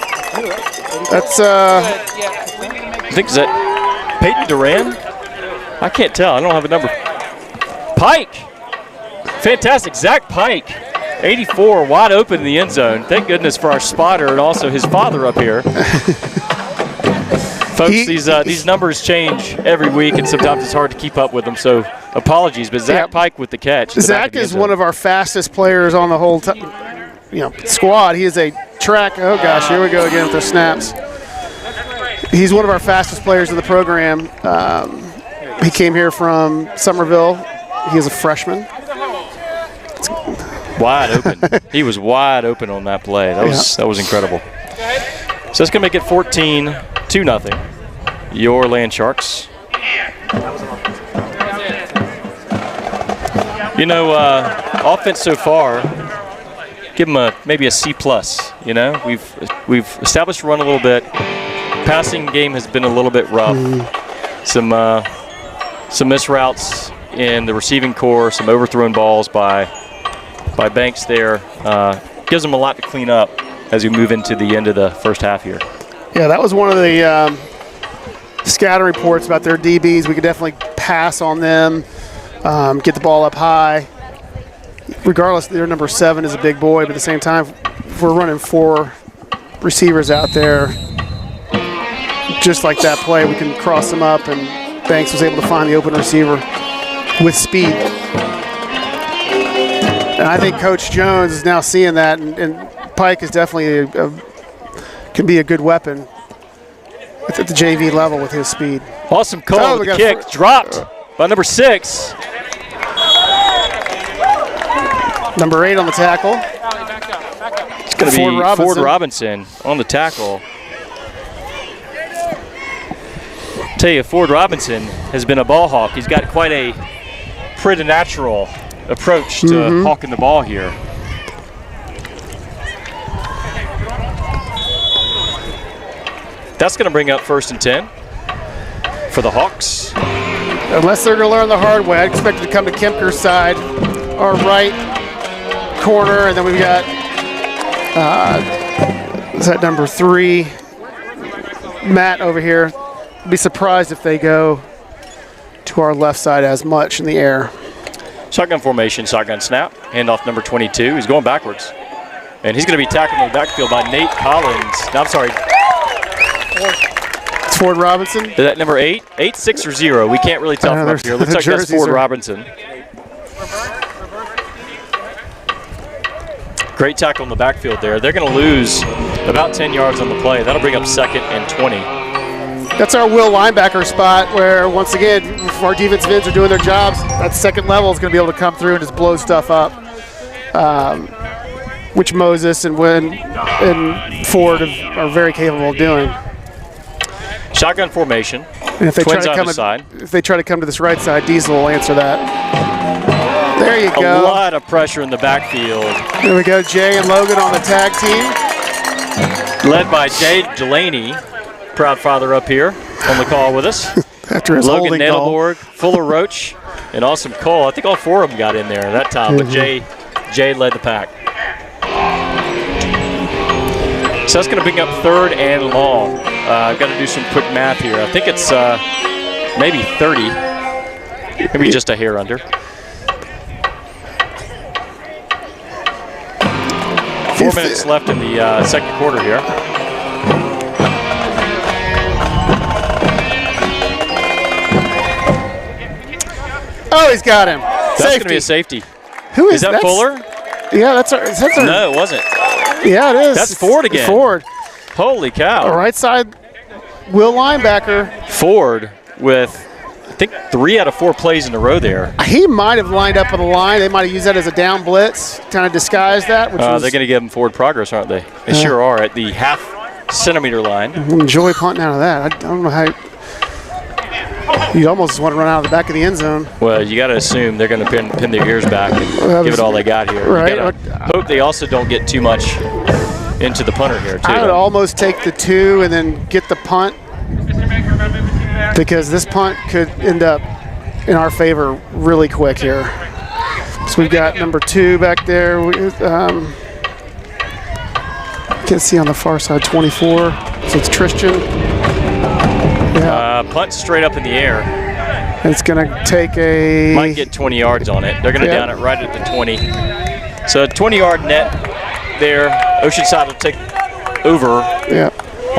Speaker 3: That's,
Speaker 2: I think, is that Peyton Duran? I can't tell. I don't have a number. Pike. Fantastic. Zach Pike, 84, wide open in the end zone. Thank goodness for our spotter and also his father up here. Folks, these numbers change every week, and sometimes it's hard to keep up with them, so apologies. But Zach Pike with the catch.
Speaker 3: Zach is one of our fastest players on the whole squad. He is a track. Oh, gosh, here we go again with the snaps. He's one of our fastest players in the program. He came here from Somerville. He is a freshman.
Speaker 2: Wide open. He was wide open on that play. That was incredible. So it's going to make it 14-0. Your Land Sharks. You know, offense so far, give them maybe a C+. You know, we've established a run a little bit. Passing game has been a little bit rough. Some missed routes in the receiving core, some overthrown balls by Banks there. Gives them a lot to clean up as we move into the end of the first half here.
Speaker 3: Yeah, that was one of the scatter reports about their DBs. We could definitely pass on them, get the ball up high. Regardless, their number 7 is a big boy, but at the same time, if we're running 4 receivers out there, just like that play, we can cross them up, and Banks was able to find the open receiver with speed. And I think Coach Jones is now seeing that, and Pike is definitely can be a good weapon at the JV level with his speed.
Speaker 2: Awesome call with the kick. Dropped by number 6.
Speaker 3: Number 8 on the tackle.
Speaker 2: It's going to be Ford Robinson on the tackle. Tell you, Ford Robinson has been a ball hawk. He's got quite a preternatural approach to hawking the ball here. That's going to bring up 1st and 10 for the Hawks.
Speaker 3: Unless they're going to learn the hard way, I expect it to come to Kempker's side, our right corner, and then we've got is that number 3, Matt over here. Be surprised if they go to our left side as much in the air.
Speaker 2: Shotgun formation, shotgun snap, handoff number 22. He's going backwards, and he's going to be tackled in the backfield by Nate Collins. No, I'm sorry.
Speaker 3: It's Ford Robinson.
Speaker 2: Is that number 8? 8, 6, or 0? We can't really tell from up here. Looks like that's Ford Robinson. Great tackle in the backfield there. They're going to lose about 10 yards on the play. That'll bring up 2nd and 20.
Speaker 3: That's our will linebacker spot where, once again, if our defensive ends are doing their jobs, that second level is going to be able to come through and just blow stuff up, which Moses and Ford are very capable of doing.
Speaker 2: Shotgun formation.
Speaker 3: And if they
Speaker 2: Twins on the side.
Speaker 3: If they try to come to this right side, Diesel will answer that. There you go.
Speaker 2: A lot of pressure in the backfield.
Speaker 3: There we go. Jay and Logan on the tag team.
Speaker 2: Led by Jay Delaney. Proud father up here on the call with us.
Speaker 3: After his
Speaker 2: Logan
Speaker 3: holding call.
Speaker 2: Nadelborg, Fuller Roach, and Awesome Cole. I think all 4 of them got in there at that time, but Jay led the pack. So that's going to bring up 3rd and long. I've got to do some quick math here. I think it's maybe 30, maybe just a hair under. 4 minutes left in the 2nd quarter here.
Speaker 3: Oh, he's got him.
Speaker 2: That's going to be a safety.
Speaker 3: Who
Speaker 2: is that? Fuller?
Speaker 3: Yeah, that's our.
Speaker 2: No, it wasn't.
Speaker 3: Yeah, it is.
Speaker 2: That's Ford again.
Speaker 3: Ford.
Speaker 2: Holy cow.
Speaker 3: All right side, will linebacker.
Speaker 2: Ford with I think 3 out of 4 plays in a row there.
Speaker 3: He might have lined up on the line. They might have used that as a down blitz, kind of disguise that. Which
Speaker 2: they're going to give him forward progress, aren't they? They sure are at the half-centimeter line.
Speaker 3: Enjoy punting out of that. I don't know how. You almost want to run out of the back of the end zone.
Speaker 2: Well, you got to assume they're going to pin their ears back and give it all they got here.
Speaker 3: Right.
Speaker 2: You gotta hope they also don't get too much into the punter here, too.
Speaker 3: I would almost take the 2 and then get the punt, because this punt could end up in our favor really quick here. So we've got number 2 back there. Can't see on the far side, 24. So it's Tristan. Yeah.
Speaker 2: Punt straight up in the air.
Speaker 3: And it's going to take a...
Speaker 2: Might get 20 yards on it. They're going to down it right at the 20. So a 20-yard net there. Oceanside will take over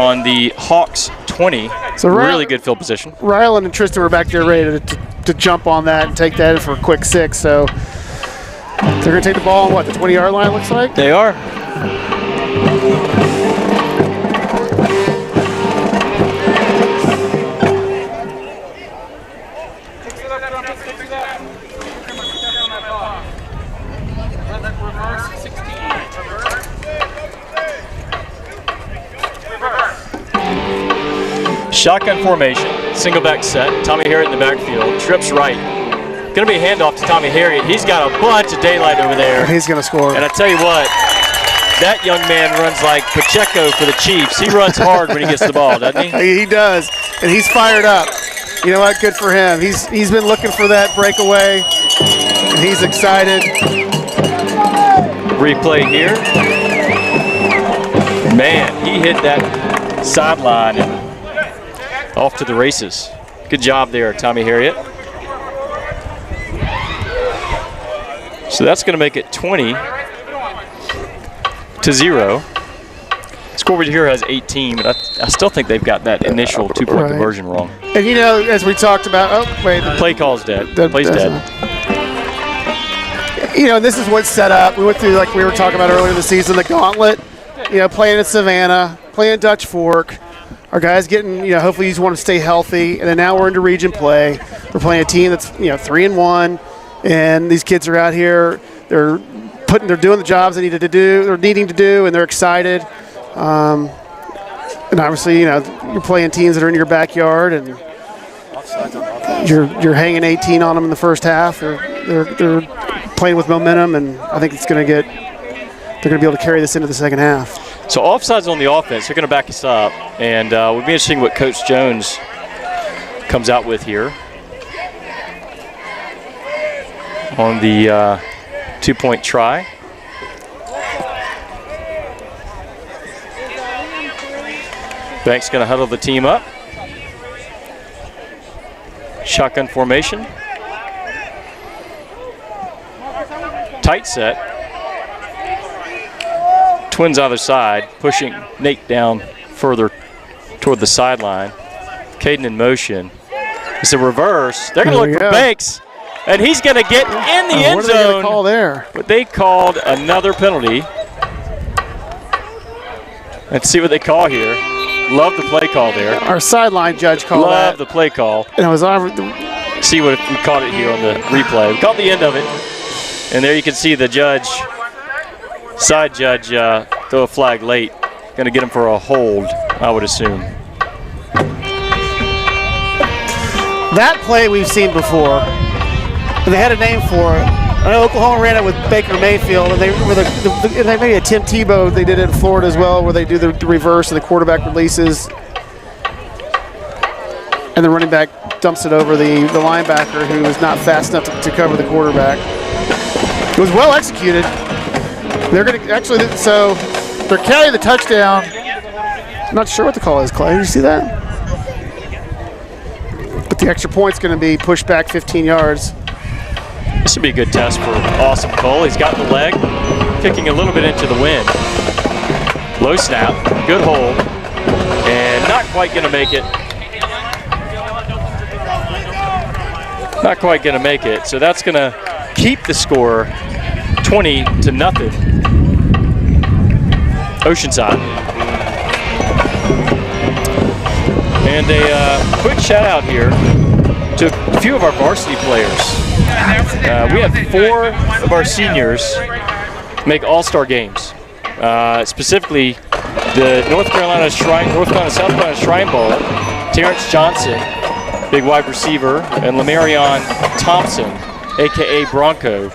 Speaker 2: on the Hawks 20. So really good field position.
Speaker 3: Rylan and Tristan were back there ready to jump on that and take that in for a quick 6. So they're going to take the ball on what, the 20-yard line, looks like?
Speaker 2: They are. Shotgun formation, single back set. Tommy Harriet in the backfield, trips right. Going to be a handoff to Tommy Harriet. He's got a bunch of daylight over there.
Speaker 3: He's going to score.
Speaker 2: And I tell you what, that young man runs like Pacheco for the Chiefs. He runs hard when he gets the ball, doesn't he?
Speaker 3: He does, and he's fired up. You know what? Good for him. He's been looking for that breakaway, and he's excited.
Speaker 2: Replay here. Man, he hit that sideline and off to the races. Good job there, Tommy Harriet. So that's going to make it 20-0. Scoreboard here has 18, but I still think they've got that initial 2-point conversion wrong.
Speaker 3: And you know, as we talked about,
Speaker 2: the play call's dead. The play's dead.
Speaker 3: You know, this is what's set up. We went through, like we were talking about earlier in the season, the gauntlet. You know, playing at Savannah, playing Dutch Fork. Our guys getting, you know, hopefully you just want to stay healthy. And then now we're into region play. We're playing a team that's, 3-1. And these kids are out here. They're doing the jobs they needing to do, and they're excited. And obviously, you're playing teams that are in your backyard, and you're hanging 18 on them in the first half. They're playing with momentum, and I think they're going to be able to carry this into the second half.
Speaker 2: So offsides on the offense, they're going to back us up, and we'll be interesting what Coach Jones comes out with here on the 2-point try. Banks going to huddle the team up. Shotgun formation. Tight set. Twins either side, pushing Nate down further toward the sideline. Caden in motion. It's a reverse. They're going to look for Banks, and he's going to get in the end zone.
Speaker 3: What are they going to call there?
Speaker 2: But they called another penalty. Let's see what they call here. Love the play call there.
Speaker 3: Our sideline judge called that.
Speaker 2: Love the play call.
Speaker 3: And it was
Speaker 2: see what we caught it here on the replay. We caught the end of it, and there you can see the judge, side judge, throw a flag late. Going to get him for a hold, I would assume.
Speaker 3: That play we've seen before, and they had a name for it. I know Oklahoma ran it with Baker Mayfield, and they maybe a Tim Tebow. They did it in Florida as well, where they do the reverse and the quarterback releases, and the running back dumps it over the linebacker who is not fast enough to cover the quarterback. It was well executed. They're going to actually, so they're carrying the touchdown. I'm not sure what the call is, Clay. Did you see that? But the extra point's going to be pushed back 15 yards.
Speaker 2: This would be a good test for Awesome Cole. He's got the leg, kicking a little bit into the wind. Low snap, good hold, and not quite going to make it. Not quite going to make it. So that's going to keep the score 20-0. Oceanside. And a quick shout out here to a few of our varsity players. We had 4 of our seniors make all-star games. Specifically, the North Carolina South Carolina Shrine Bowl. Terrence Johnson, big wide receiver, and Lamarion Thompson, aka Bronco,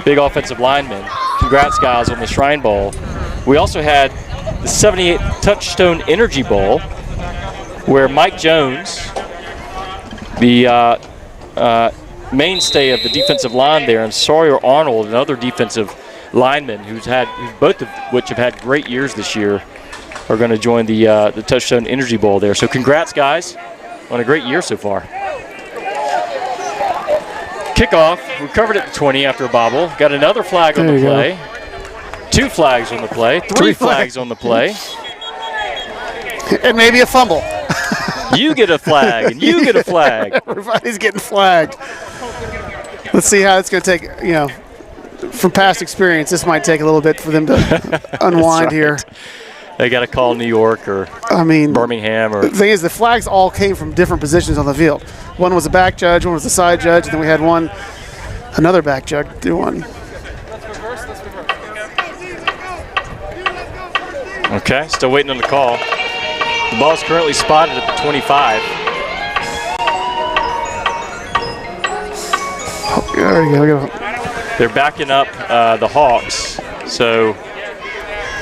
Speaker 2: big offensive lineman. Congrats, guys, on the Shrine Bowl. We also had the 78 Touchstone Energy Bowl, where Mike Jones, the mainstay of the defensive line there, and Sawyer Arnold, another defensive lineman both of which have had great years this year, are going to join the Touchstone Energy Bowl there. So congrats, guys, on a great year so far. Kickoff, we covered at the 20 after a bobble. Got another flag on the play. 2 flags on the play. 3 flags on the play.
Speaker 3: And maybe a fumble.
Speaker 2: You get a flag, and you get a flag.
Speaker 3: Everybody's getting flagged. Let's see how it's going to take, from past experience, this might take a little bit for them to unwind here.
Speaker 2: They got to call New York or Birmingham. Or
Speaker 3: the thing is, the flags all came from different positions on the field. One was a back judge, one was a side judge, and then we had another back judge do one.
Speaker 2: Okay, still waiting on the call. The ball is currently spotted at the 25.
Speaker 3: There you go.
Speaker 2: They're backing up the Hawks, so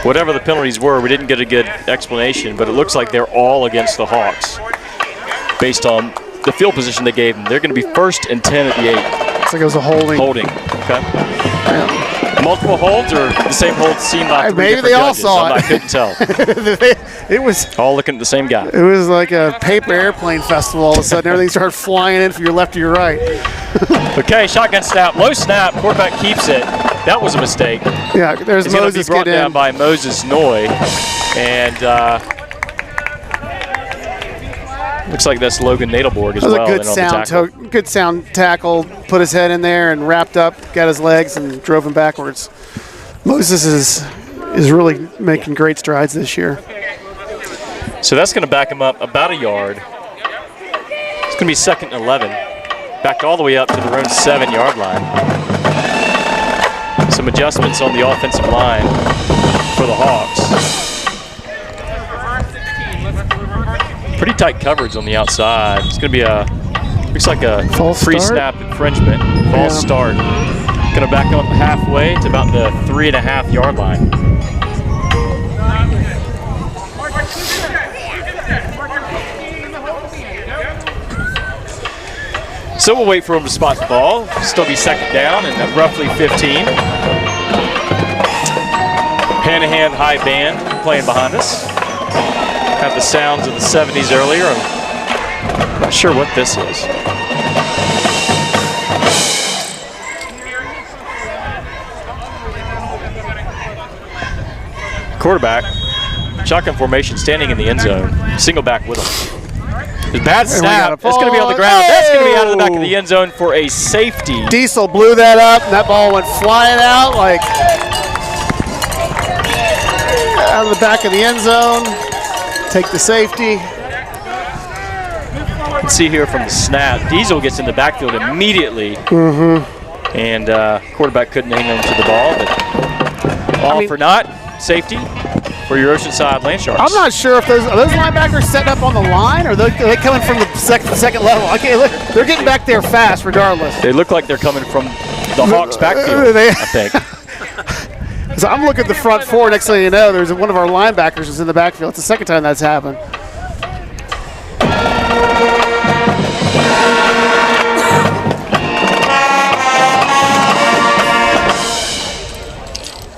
Speaker 2: whatever the penalties were, we didn't get a good explanation, but it looks like they're all against the Hawks based on the field position they gave them. They're going to be 1st and 10 at the 8.
Speaker 3: Looks like it was a holding.
Speaker 2: Holding, okay. Yeah. Multiple holds or the same holds seen by 3
Speaker 3: maybe
Speaker 2: different
Speaker 3: they all
Speaker 2: judges?
Speaker 3: saw it.
Speaker 2: I couldn't tell.
Speaker 3: It was
Speaker 2: all looking at the same guy.
Speaker 3: It was like a paper airplane festival. All of a sudden, everything started flying in from your left to your right.
Speaker 2: Okay, shotgun snap, low snap, quarterback keeps it. That was a mistake.
Speaker 3: Yeah, there's
Speaker 2: Moses. It's going to be brought down by Moses Noy, and looks like that's Logan Nadelborg as well.
Speaker 3: That was a good sound tackle. Put his head in there and wrapped up, got his legs, and drove him backwards. Moses is really making great strides this year.
Speaker 2: So that's going to back him up about a yard. It's going to be 2nd and 11. Backed all the way up to their own 7-yard line. Some adjustments on the offensive line for the Hawks. Pretty tight coverage on the outside. It's going to be looks like a pre-snap infringement, false start. Going to back up halfway to about the 3.5-yard line. So we'll wait for him to spot the ball. Still be 2nd down and at roughly 15. Hanahan High Band playing behind us. Have the sounds of the 70s earlier. I'm not sure what this is. Quarterback, shotgun formation, standing in the end zone. Single back with him. Bad snap. That's going to be on the ground. That's going to be out of the back of the end zone for a safety.
Speaker 3: Diesel blew that up, and that ball went flying out like out of the back of the end zone. Take the safety.
Speaker 2: You can see here from the snap, Diesel gets in the backfield immediately. And quarterback couldn't hang on to the ball, but all for naught. Safety for your Oceanside Land Sharks.
Speaker 3: I'm not sure if are those linebackers setting up on the line, or are they coming from the second level? Okay, look, they're getting back there fast regardless.
Speaker 2: They look like they're coming from the Hawks backfield, I think.
Speaker 3: So I'm looking at the front 4. Next thing you know, there's one of our linebackers is in the backfield. It's the second time that's happened.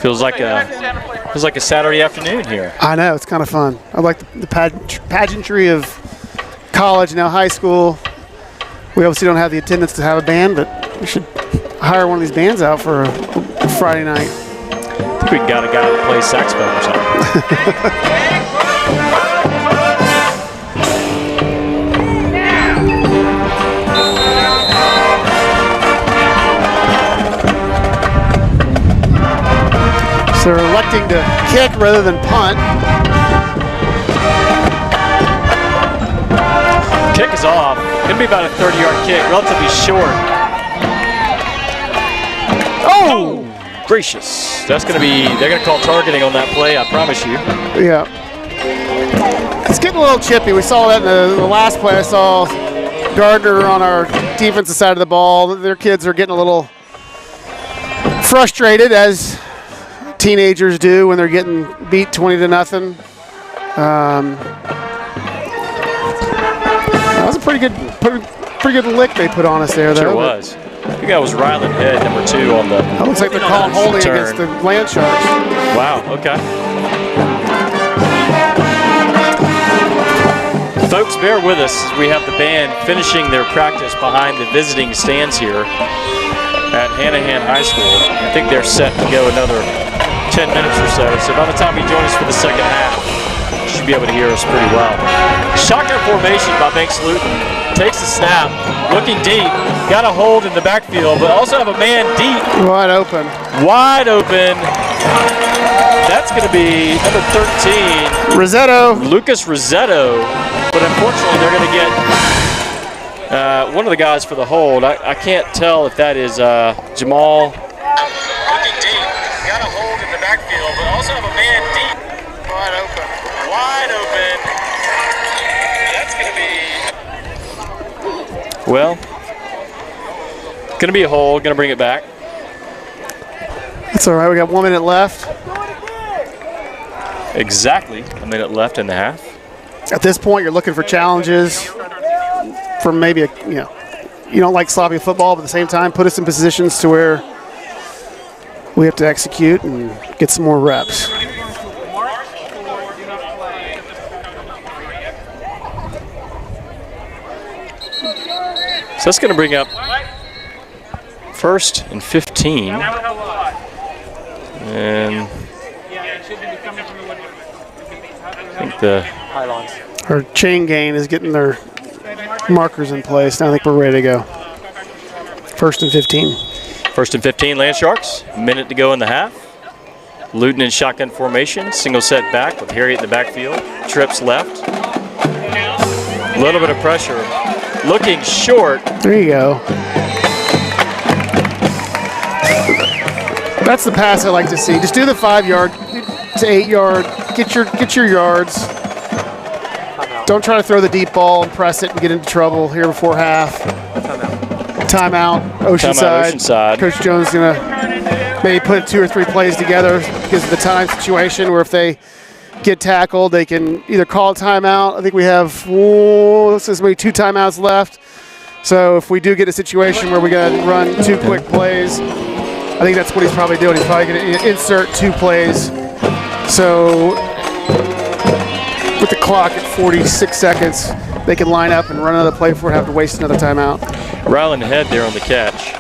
Speaker 2: Feels like a Saturday afternoon here.
Speaker 3: I know, it's kind of fun. I like the pageantry of college, now high school. We obviously don't have the attendance to have a band, but we should hire one of these bands out for a Friday night.
Speaker 2: I think we got a guy that plays saxophone or something.
Speaker 3: They're electing to kick rather than punt.
Speaker 2: Kick is off. Gonna be about a 30-yard kick, relatively short.
Speaker 3: Oh!
Speaker 2: Gracious. That's gonna be, they're gonna call targeting on that play, I promise you.
Speaker 3: Yeah. It's getting a little chippy. We saw that in the last play. I saw Gardner on our defensive side of the ball. Their kids are getting a little frustrated, as teenagers do when they're getting beat 20-0. That was a pretty good lick they put on us there, though.
Speaker 2: Sure was. I think that was Ryland Head, number 2 on the.
Speaker 3: That looks like they're calling holding against the Land Sharks.
Speaker 2: Wow. Okay. Folks, bear with us. We have the band finishing their practice behind the visiting stands here at Hanahan High School. I think they're set to go another 10 minutes or so. So by the time you join us for the second half, you should be able to hear us pretty well. Shotgun formation by Banks Luton. Takes the snap, looking deep. Got a hold in the backfield, but also have a man deep.
Speaker 3: Wide open.
Speaker 2: Wide open. That's going to be number 13.
Speaker 3: Rosetto.
Speaker 2: Lucas Rosetto. But unfortunately, they're going to get one of the guys for the hold. I can't tell if that is Jamal. Looking deep. Got a hold in the backfield, but also have a man deep. Wide open. Wide open. That's going to be. Well, going to be a hold. Going to bring it back.
Speaker 3: That's all right. We got 1 minute left.
Speaker 2: Exactly a minute left in the half.
Speaker 3: At this point, you're looking for challenges from maybe you don't like sloppy football, but at the same time, put us in positions to where we have to execute and get some more reps.
Speaker 2: So that's going to bring up 1st and 15. And I think the
Speaker 3: our chain gain is getting their markers in place. Now I think we're ready to go. 1st and 15.
Speaker 2: 1st and 15, Land Sharks. A minute to go in the half. Luton in shotgun formation. Single set back with Harriet in the backfield. Trips left. A little bit of pressure. Looking short.
Speaker 3: There you go. That's the pass I like to see. Just do the 5-yard to 8-yard. Get your yards. Don't try to throw the deep ball and press it and get into trouble here before half. Timeout. Oceanside. Coach Jones is going to maybe put 2 or 3 plays together because of the time situation where if they get tackled, they can either call a timeout. I think we have this is maybe 2 timeouts left. So if we do get a situation where we got to run 2 quick plays, I think that's what he's probably doing. He's probably going to insert 2 plays. So with the clock at 46 seconds, they can line up and run another play before we have to waste another timeout.
Speaker 2: Ryland Head there on the catch.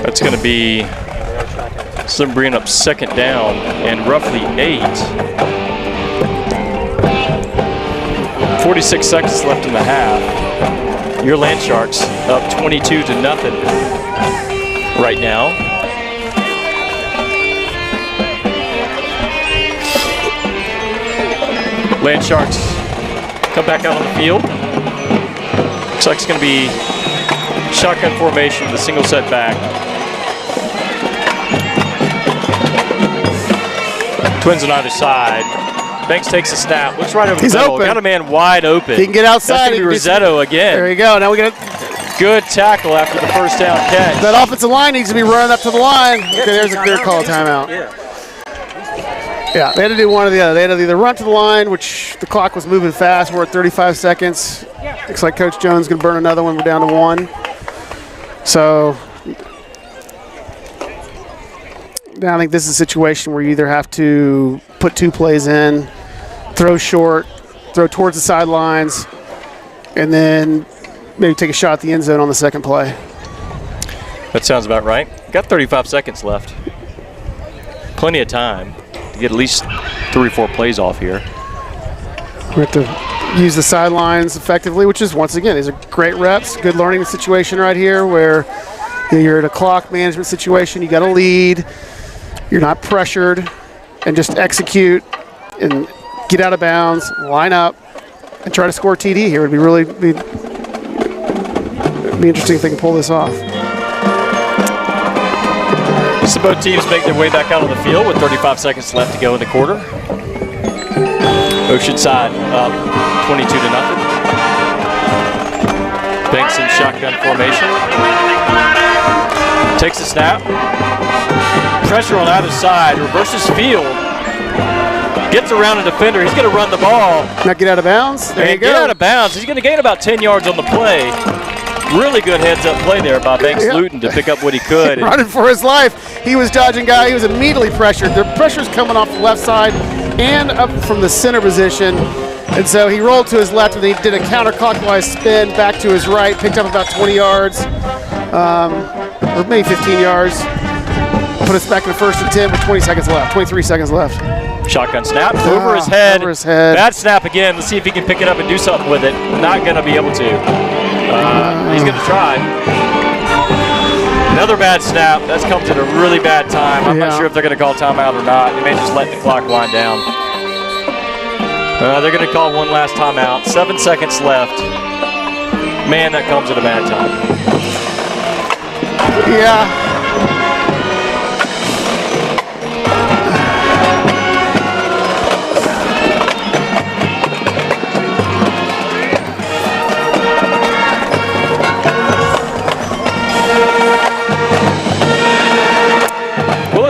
Speaker 2: That's going to be some bringing up 2nd down and roughly 8. 46 seconds left in the half. Your Land Sharks up 22-0 right now. Land Sharks come back out on the field. Looks like it's going to be shotgun formation with a single set back. Twins on either side. Banks takes a snap. Looks right over the middle.
Speaker 3: Open.
Speaker 2: Got a man wide open.
Speaker 3: He can get outside.
Speaker 2: That's going to be Rosetto again.
Speaker 3: There you go. Now we got
Speaker 2: good tackle after the 1st down catch.
Speaker 3: that offensive line needs to be running up to the line. Okay, there's a clear call timeout. Yeah, they had to do one or the other. They had to either run to the line, which the clock was moving fast. We're at 35 seconds. Looks like Coach Jones is going to burn another one. We're down to 1. So now I think this is a situation where you either have to put 2 plays in, throw short, throw towards the sidelines, and then maybe take a shot at the end zone on the 2nd play.
Speaker 2: That sounds about right. Got 35 seconds left. Plenty of time to get at least 3 or 4 plays off here.
Speaker 3: We have to use the sidelines effectively, which is, once again, these are great reps. Good learning situation right here where you're in a clock management situation. You got to lead. You're not pressured. And just execute and get out of bounds, line up, and try to score TD here. It would be interesting if they can pull this off.
Speaker 2: So both teams make their way back out on the field with 35 seconds left to go in the quarter. Oceanside up 22-0. Banks in shotgun formation. Takes a snap. Pressure on either side. Reverses field. Gets around a defender. He's going to run the ball.
Speaker 3: Now get out of bounds. There you go.
Speaker 2: Get out of bounds. He's going to gain about 10 yards on the play. Really good heads-up play there by Banks Luton to pick up what he could.
Speaker 3: Running for his life. He was dodging guy. He was immediately pressured. The pressure's coming off the left side and up from the center position. And so he rolled to his left and he did a counterclockwise spin back to his right, picked up about 20 yards, or maybe 15 yards. Put us back in the 1st and 10 with 23 seconds left.
Speaker 2: Shotgun snap over his head.
Speaker 3: Over his head.
Speaker 2: Bad snap again. Let's see if he can pick it up and do something with it. Not going to be able to. He's going to try. Another bad snap. That comes at a really bad time. I'm not sure if they're going to call timeout or not. They may just let the clock wind down. They're going to call one last timeout. 7 seconds left. Man, that comes at a bad time.
Speaker 3: Yeah.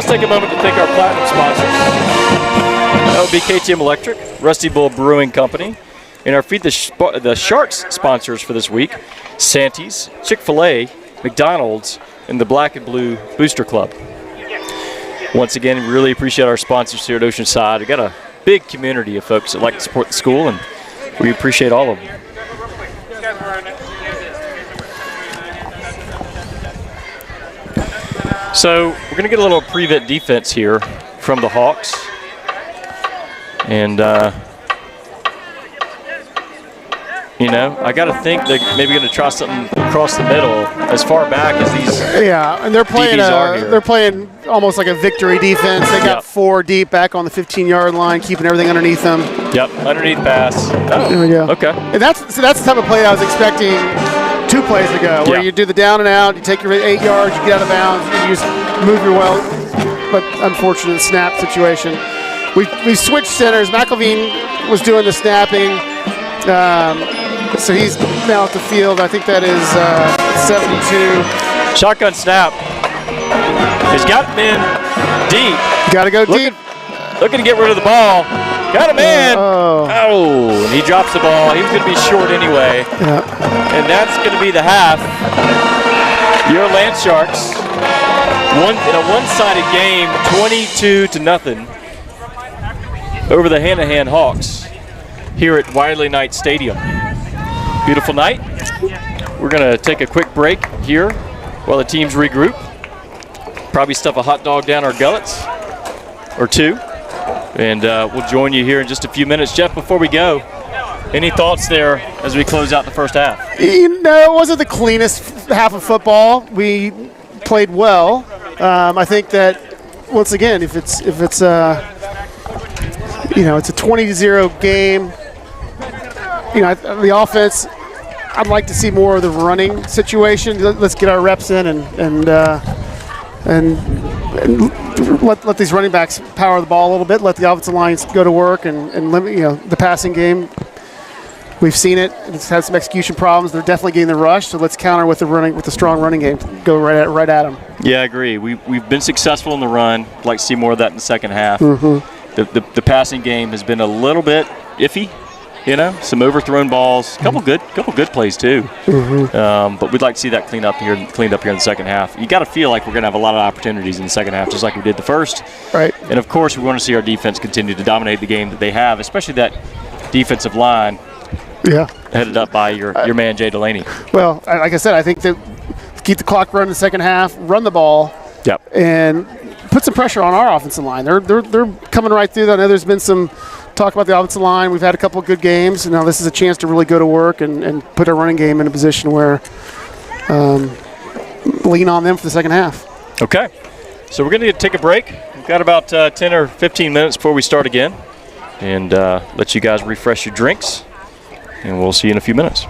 Speaker 2: Take a moment to thank our platinum sponsors. That would be KTM Electric, Rusty Bull Brewing Company, and our Feed the Sharks sponsors for this week, Santy's, Chick-fil-A, McDonald's, and the Black and Blue Booster Club. Once again, really appreciate our sponsors here at Oceanside. We've got a big community of folks that like to support the school, and we appreciate all of them. So we're going to get a little prevent defense here from the Hawks. And, you know, I got to think they're maybe going to try something across the middle as far back as these
Speaker 3: and they're playing
Speaker 2: DBs are here.
Speaker 3: They're playing almost like a victory defense. They got 4 deep back on the 15-yard line, keeping everything underneath them.
Speaker 2: Yep, underneath pass. Oh,
Speaker 3: there we go.
Speaker 2: Okay.
Speaker 3: And that's the type of play I was expecting 2 plays ago, where you do the down and out, you take your 8 yards, you get out of bounds, and you just move your well. But unfortunate snap situation. We switched centers. McElveen was doing the snapping, so he's now at the field. I think that is 72.
Speaker 2: Shotgun snap. He's got men deep.
Speaker 3: Got to go deep.
Speaker 2: Looking to get rid of the ball. Got him in. And he drops the ball. He was going to be short anyway. And that's going to be the half. Your Land Sharks, in a one-sided game, 22-0 over the Hanahan Hawks here at Wiley Knight Stadium. Beautiful night. We're going to take a quick break here while the teams regroup. Probably stuff a hot dog down our gullets or 2. And we'll join you here in just a few minutes. Jeff, before we go, any thoughts there as we close out the first half?
Speaker 3: You know, it wasn't the cleanest half of football. We played well. I think that once again, if it's it's a 20-0 game. The offense, I'd like to see more of the running situation. Let's get our reps in and let these running backs power the ball a little bit. Let the offensive lines go to work and limit the passing game. We've seen it. It's had some execution problems. They're definitely getting the rush. So let's counter with the strong running game. Go right at them.
Speaker 2: Yeah, I agree. We've been successful in the run. I'd like to see more of that in the second half. The passing game has been a little bit iffy. Some overthrown balls, couple good plays too. But we'd like to see that cleaned up here in the second half. You got to feel like we're going to have a lot of opportunities in the second half, just like we did the first.
Speaker 3: Right.
Speaker 2: And of course, we want to see our defense continue to dominate the game that they have, especially that defensive line.
Speaker 3: Yeah.
Speaker 2: Headed up by your man Jay Delaney.
Speaker 3: Well, like I said, I think that keep the clock running in the second half, run the ball.
Speaker 2: Yep.
Speaker 3: And put some pressure on our offensive line. They're coming right through. I know there's been some talk about the offensive line. We've had a couple of good games, and now this is a chance to really go to work and put our running game in a position where lean on them for the second half.
Speaker 2: Okay. So we're going to take a break. We've got about 10 or 15 minutes before we start again, and let you guys refresh your drinks. and we'll see you in a few minutes.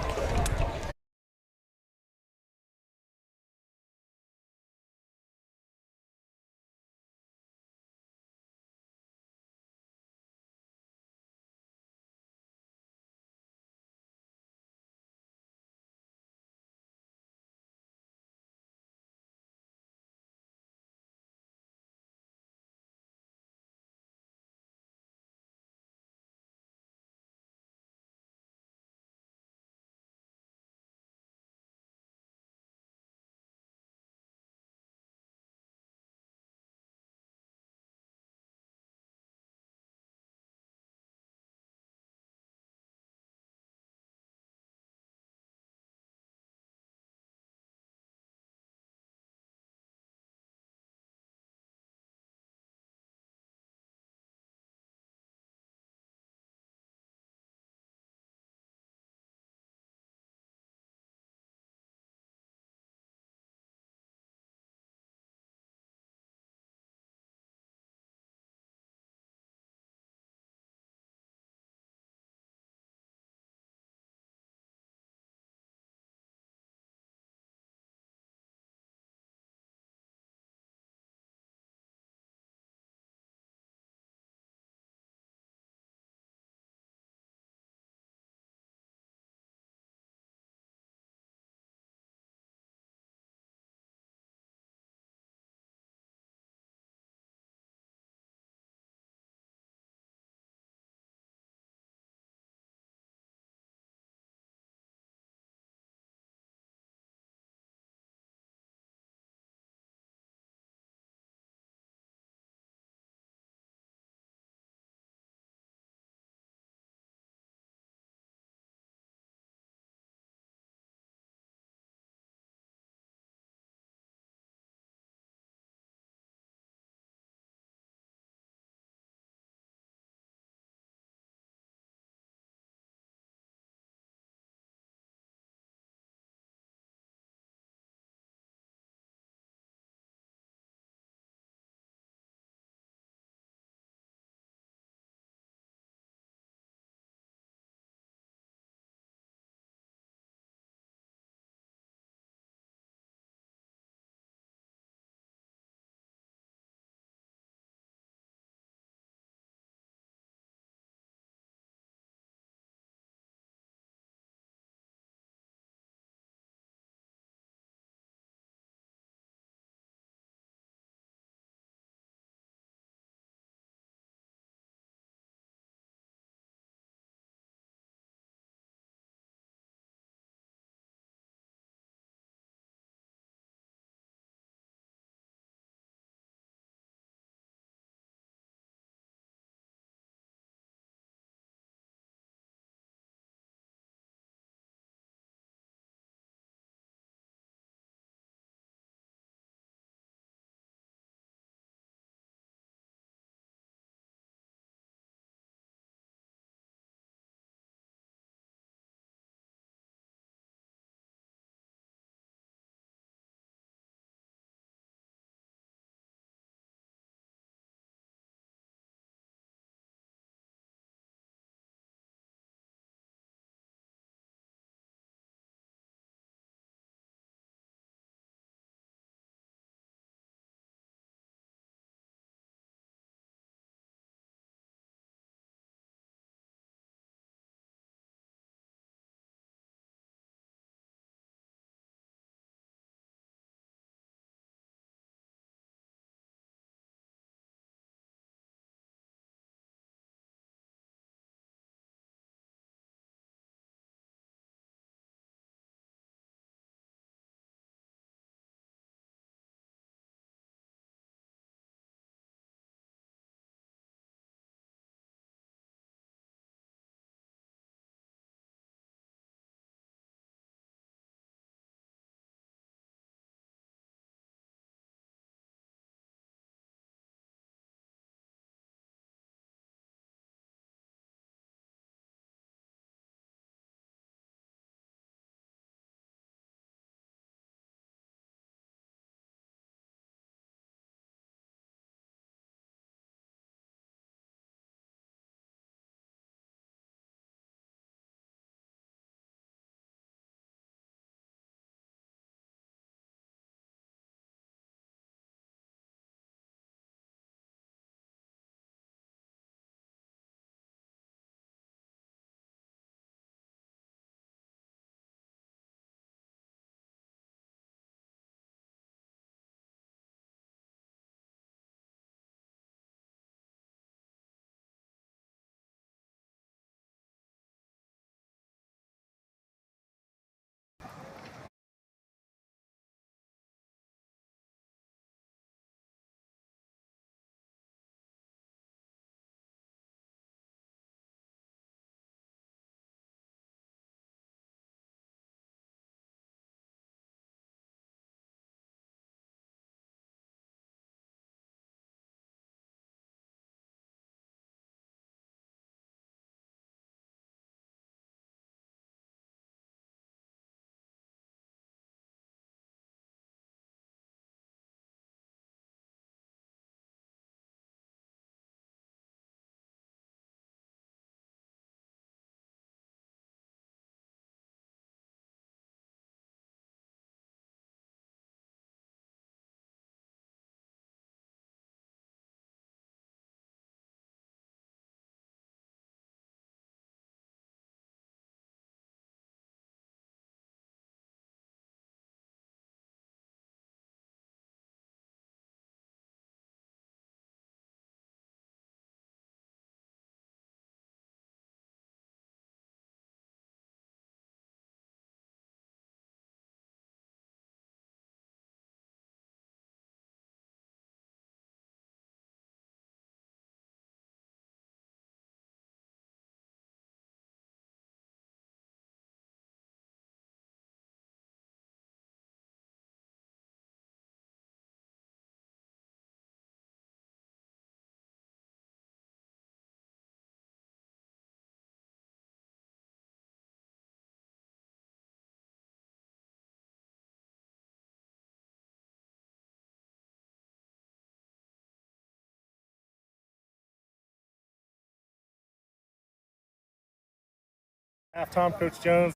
Speaker 6: Halftime, Coach Jones.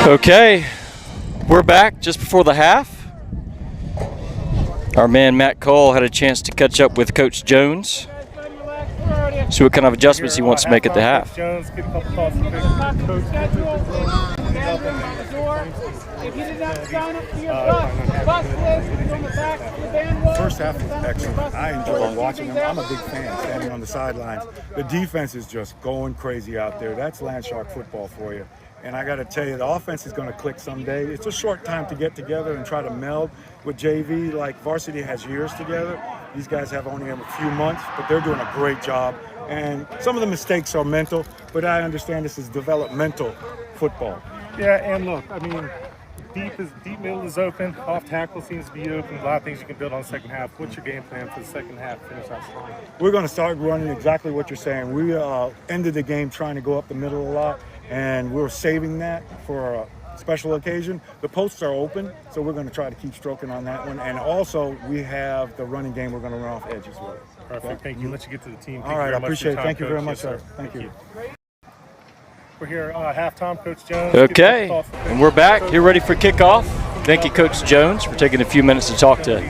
Speaker 2: Okay, we're back just before the half. Our man Matt Cole had a chance to catch up with Coach Jones. See what kind of adjustments he wants to make at the half.
Speaker 6: Jones, get a couple thoughts from Coach.
Speaker 7: If you did not sign up for your bus list is on the back of the band.
Speaker 8: First half was excellent. I enjoyed watching them. I'm a big fan standing on the sidelines. The defense is just going crazy out there. That's Landshark football for you. And I got to tell you, the offense is going to click someday. It's a short time to get together and try to meld with JV. Like varsity has years together. These guys have only a few months, but they're doing a great job. And some of the mistakes are mental, but I understand this is developmental football.
Speaker 6: Yeah, and look, I mean, deep middle is open. Off tackle seems to be open. A lot of things you can build on the second half. What's your game plan for the second half? Finish out strong.
Speaker 8: We're going to start running exactly what you're saying. We ended the game trying to go up the middle a lot, and we're saving that for a special occasion. The posts are open, so we're going to try to keep stroking on that one. And also, we have the running game we're going to run off edge as well.
Speaker 6: Perfect. Thank you. Let you get to the team.
Speaker 8: All right, I appreciate it. Thank you very much, sir. Thank you.
Speaker 6: We're here halftime, Coach Jones.
Speaker 2: Okay, and we're back here ready for kickoff. Thank you, Coach Jones, for taking a few minutes to talk to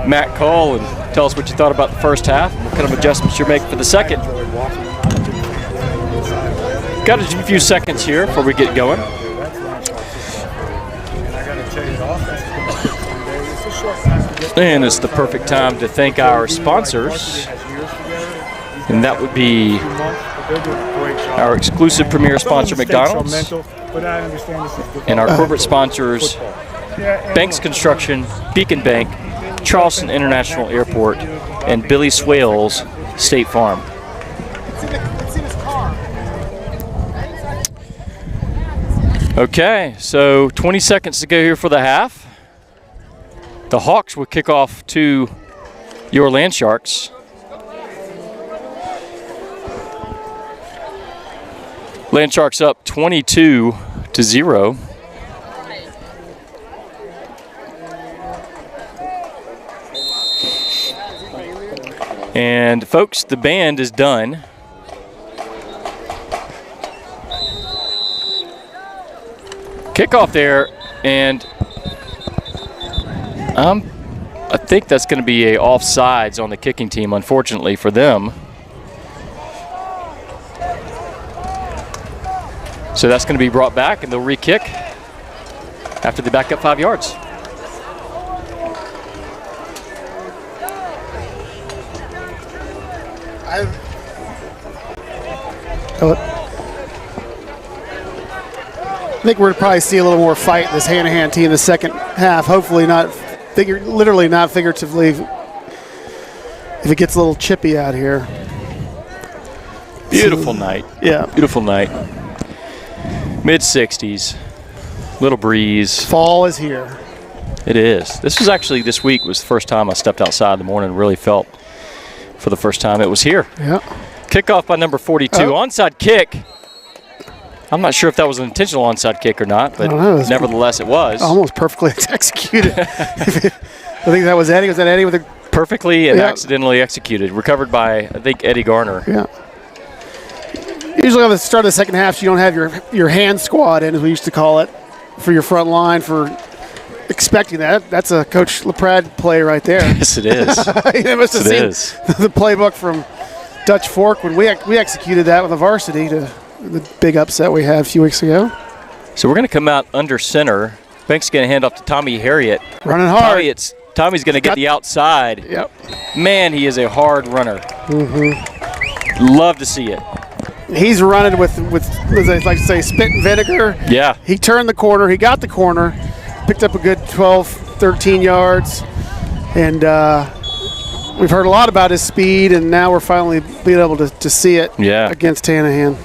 Speaker 2: Matt Cole and tell us what you thought about the first half and what kind of adjustments you're making for the second. Got a few seconds here before we get going. And it's the perfect time to thank our sponsors, and that would be our exclusive premier sponsor, McDonald's, and our corporate sponsors, Banks Construction, Beacon Bank, Charleston International Airport, and Billy Swales State Farm. Okay, so 20 seconds to go here for the half. The Hawks will kick off to your Landsharks. Landsharks up 22-0. And folks, the band is done. Kickoff there, and I think that's going to be a offsides on the kicking team, unfortunately for them. So that's going to be brought back, and they'll re-kick after they back up 5 yards.
Speaker 3: I think we're going to probably see a little more fight in this Hanahan team in the second half. Hopefully not, literally not figuratively, if it gets a little chippy out here.
Speaker 2: Beautiful night.
Speaker 3: Yeah.
Speaker 2: Beautiful night. Mid-60s. Little breeze.
Speaker 3: Fall is here.
Speaker 2: It is. This week was the first time I stepped outside in the morning and really felt for the first time it was here.
Speaker 3: Yeah.
Speaker 2: Kickoff by number 42. Onside kick. I'm not sure if that was an intentional onside kick or not, but nevertheless it was.
Speaker 3: Almost perfectly executed. I think that was Eddie. Was that Eddie with a
Speaker 2: perfectly and accidentally executed? Recovered by, I think, Eddie Garner.
Speaker 3: Yeah. Usually on the start of the second half, you don't have your hand squad in, as we used to call it, for your front line for expecting that. That's a Coach LaPrade play right there.
Speaker 2: Yes, it is.
Speaker 3: You must have seen the playbook from Dutch Fork when we executed that with the varsity to the big upset we had a few weeks ago.
Speaker 2: So we're going to come out under center. Banks going to hand off to Tommy Harriet.
Speaker 3: Running hard.
Speaker 2: Tommy's going to get the outside.
Speaker 3: Yep.
Speaker 2: Man, he is a hard runner. Mm-hmm. Love to see it.
Speaker 3: He's running with as I like to say, spit and vinegar.
Speaker 2: Yeah.
Speaker 3: He turned the corner. He got the corner. Picked up a good 12, 13 yards. And we've heard a lot about his speed, and now we're finally being able to see it against Hanahan.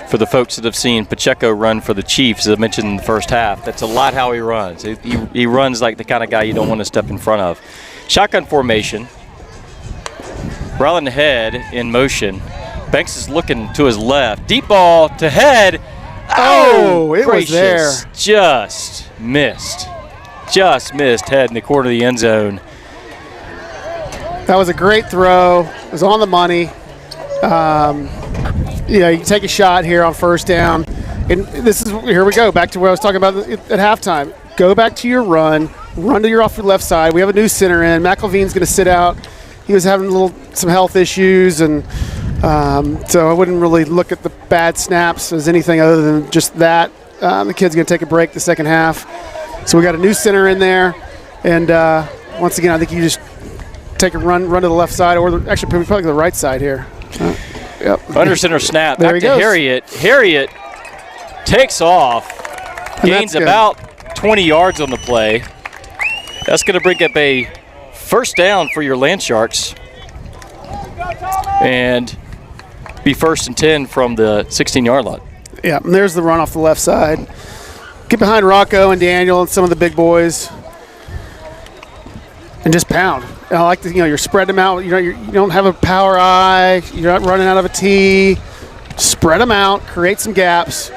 Speaker 2: For the folks that have seen Pacheco run for the Chiefs, as I mentioned in the first half, that's a lot how he runs. He runs like the kind of guy you don't want to step in front of. Shotgun formation. Rolling ahead in motion. Banks is looking to his left. Deep ball to head.
Speaker 3: Oh, it was there.
Speaker 2: Just missed. Just missed head in the corner of the end zone.
Speaker 3: That was a great throw. It was on the money. You take a shot here on first down. And here we go, back to what I was talking about at halftime. Go back to your run to your off your left side. We have a new center in. McElveen's going to sit out. He was having some health issues, and so I wouldn't really look at the bad snaps as anything other than just that. The kid's going to take a break the second half. So we got a new center in there, and once again, I think you just take a run to the left side, or actually probably the right side here. Yep.
Speaker 2: Under center snap.
Speaker 3: There
Speaker 2: back
Speaker 3: he
Speaker 2: to
Speaker 3: goes.
Speaker 2: Harriet. Harriet takes off, gains about 20 yards on the play. That's going to bring up a first down for your Land Sharks, and be 1st and 10 from the 16-yard line.
Speaker 3: Yeah, and there's the run off the left side. Get behind Rocco and Daniel and some of the big boys, and just pound. And I like that, you're spreading them out. You don't have a power eye. You're not running out of a T. Spread them out, create some gaps,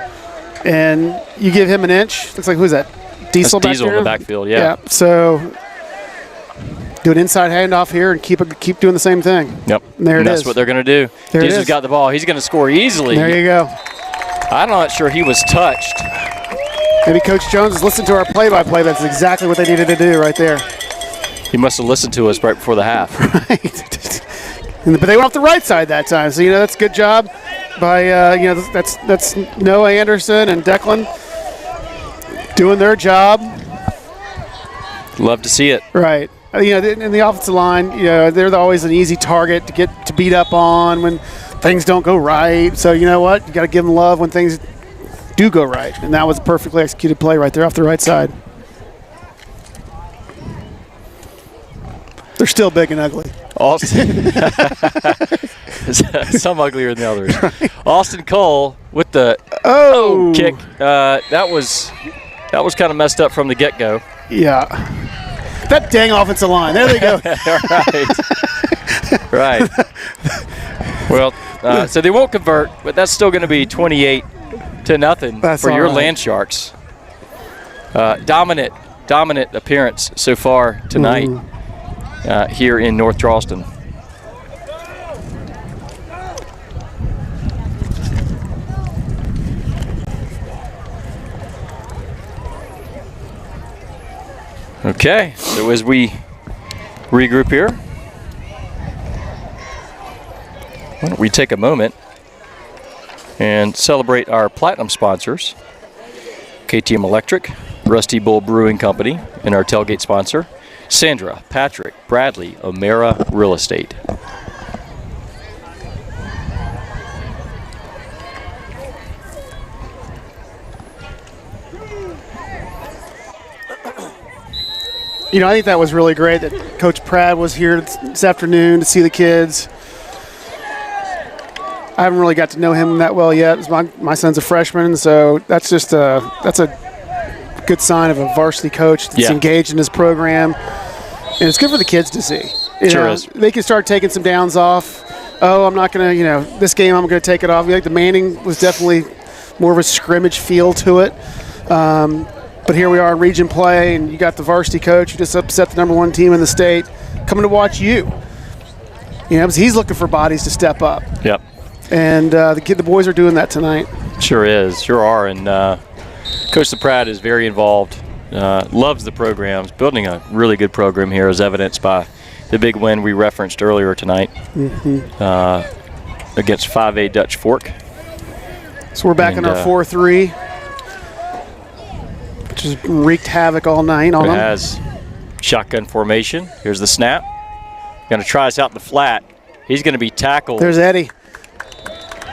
Speaker 3: and you give him an inch. Looks like, who's that? Diesel
Speaker 2: That's
Speaker 3: back
Speaker 2: Diesel
Speaker 3: there?
Speaker 2: in the backfield, yeah.
Speaker 3: So do an inside handoff here and keep doing the same thing.
Speaker 2: Yep.
Speaker 3: And there it is.
Speaker 2: That's what they're going to do.
Speaker 3: There it
Speaker 2: Diesel's
Speaker 3: is.
Speaker 2: got the ball. He's going to score easily.
Speaker 3: There you go.
Speaker 2: I'm not sure he was touched.
Speaker 3: Maybe Coach Jones has listened to our play-by-play. That's exactly what they needed to do right there.
Speaker 2: He must have listened to us right before the half.
Speaker 3: Right. But they went off the right side that time. So, that's a good job by, that's Noah Anderson and Declan doing their job.
Speaker 2: Love to see it.
Speaker 3: Right. In the offensive line, they're always an easy target to beat up on when things don't go right. So, you know what? You got to give them love when things do go right. And that was a perfectly executed play right there off the right side. They're still big and ugly.
Speaker 2: Austin. Some uglier than the others. Right. Austin Cole with the kick. That was kind of messed up from the get-go.
Speaker 3: Yeah. That dang offensive line. There they go.
Speaker 2: Right. Well, so they won't convert, but that's still going to be 28-0 for your
Speaker 3: right.
Speaker 2: Land Sharks. Dominant appearance so far tonight here in North Charleston. Okay, so as we regroup here, why don't we take a moment and celebrate our platinum sponsors, KTM Electric, Rusty Bull Brewing Company, and our tailgate sponsor, Sandra, Patrick, Bradley, O'Mara Real Estate.
Speaker 3: I think that was really great that Coach Pratt was here this afternoon to see the kids. I haven't really got to know him that well yet. My son's a freshman, so that's a good sign of a varsity coach that's engaged in his program. And it's good for the kids to see.
Speaker 2: Sure is.
Speaker 3: They can start taking some downs off. Oh, I'm not going to, this game I'm going to take it off. The Manning was definitely more of a scrimmage feel to it. But here we are in region play, and you got the varsity coach who just upset the #1 team in the state coming to watch you. Because he's looking for bodies to step up.
Speaker 2: Yep.
Speaker 3: And the boys are doing that tonight.
Speaker 2: Sure are. And Coach Pratt is very involved, loves the programs, building a really good program here as evidenced by the big win we referenced earlier tonight against 5A Dutch Fork.
Speaker 3: So we're back in our 4-3. Which has wreaked havoc all night on them.
Speaker 2: It has. Shotgun formation. Here's the snap. Going to try us out in the flat. He's going to be tackled.
Speaker 3: There's Eddie.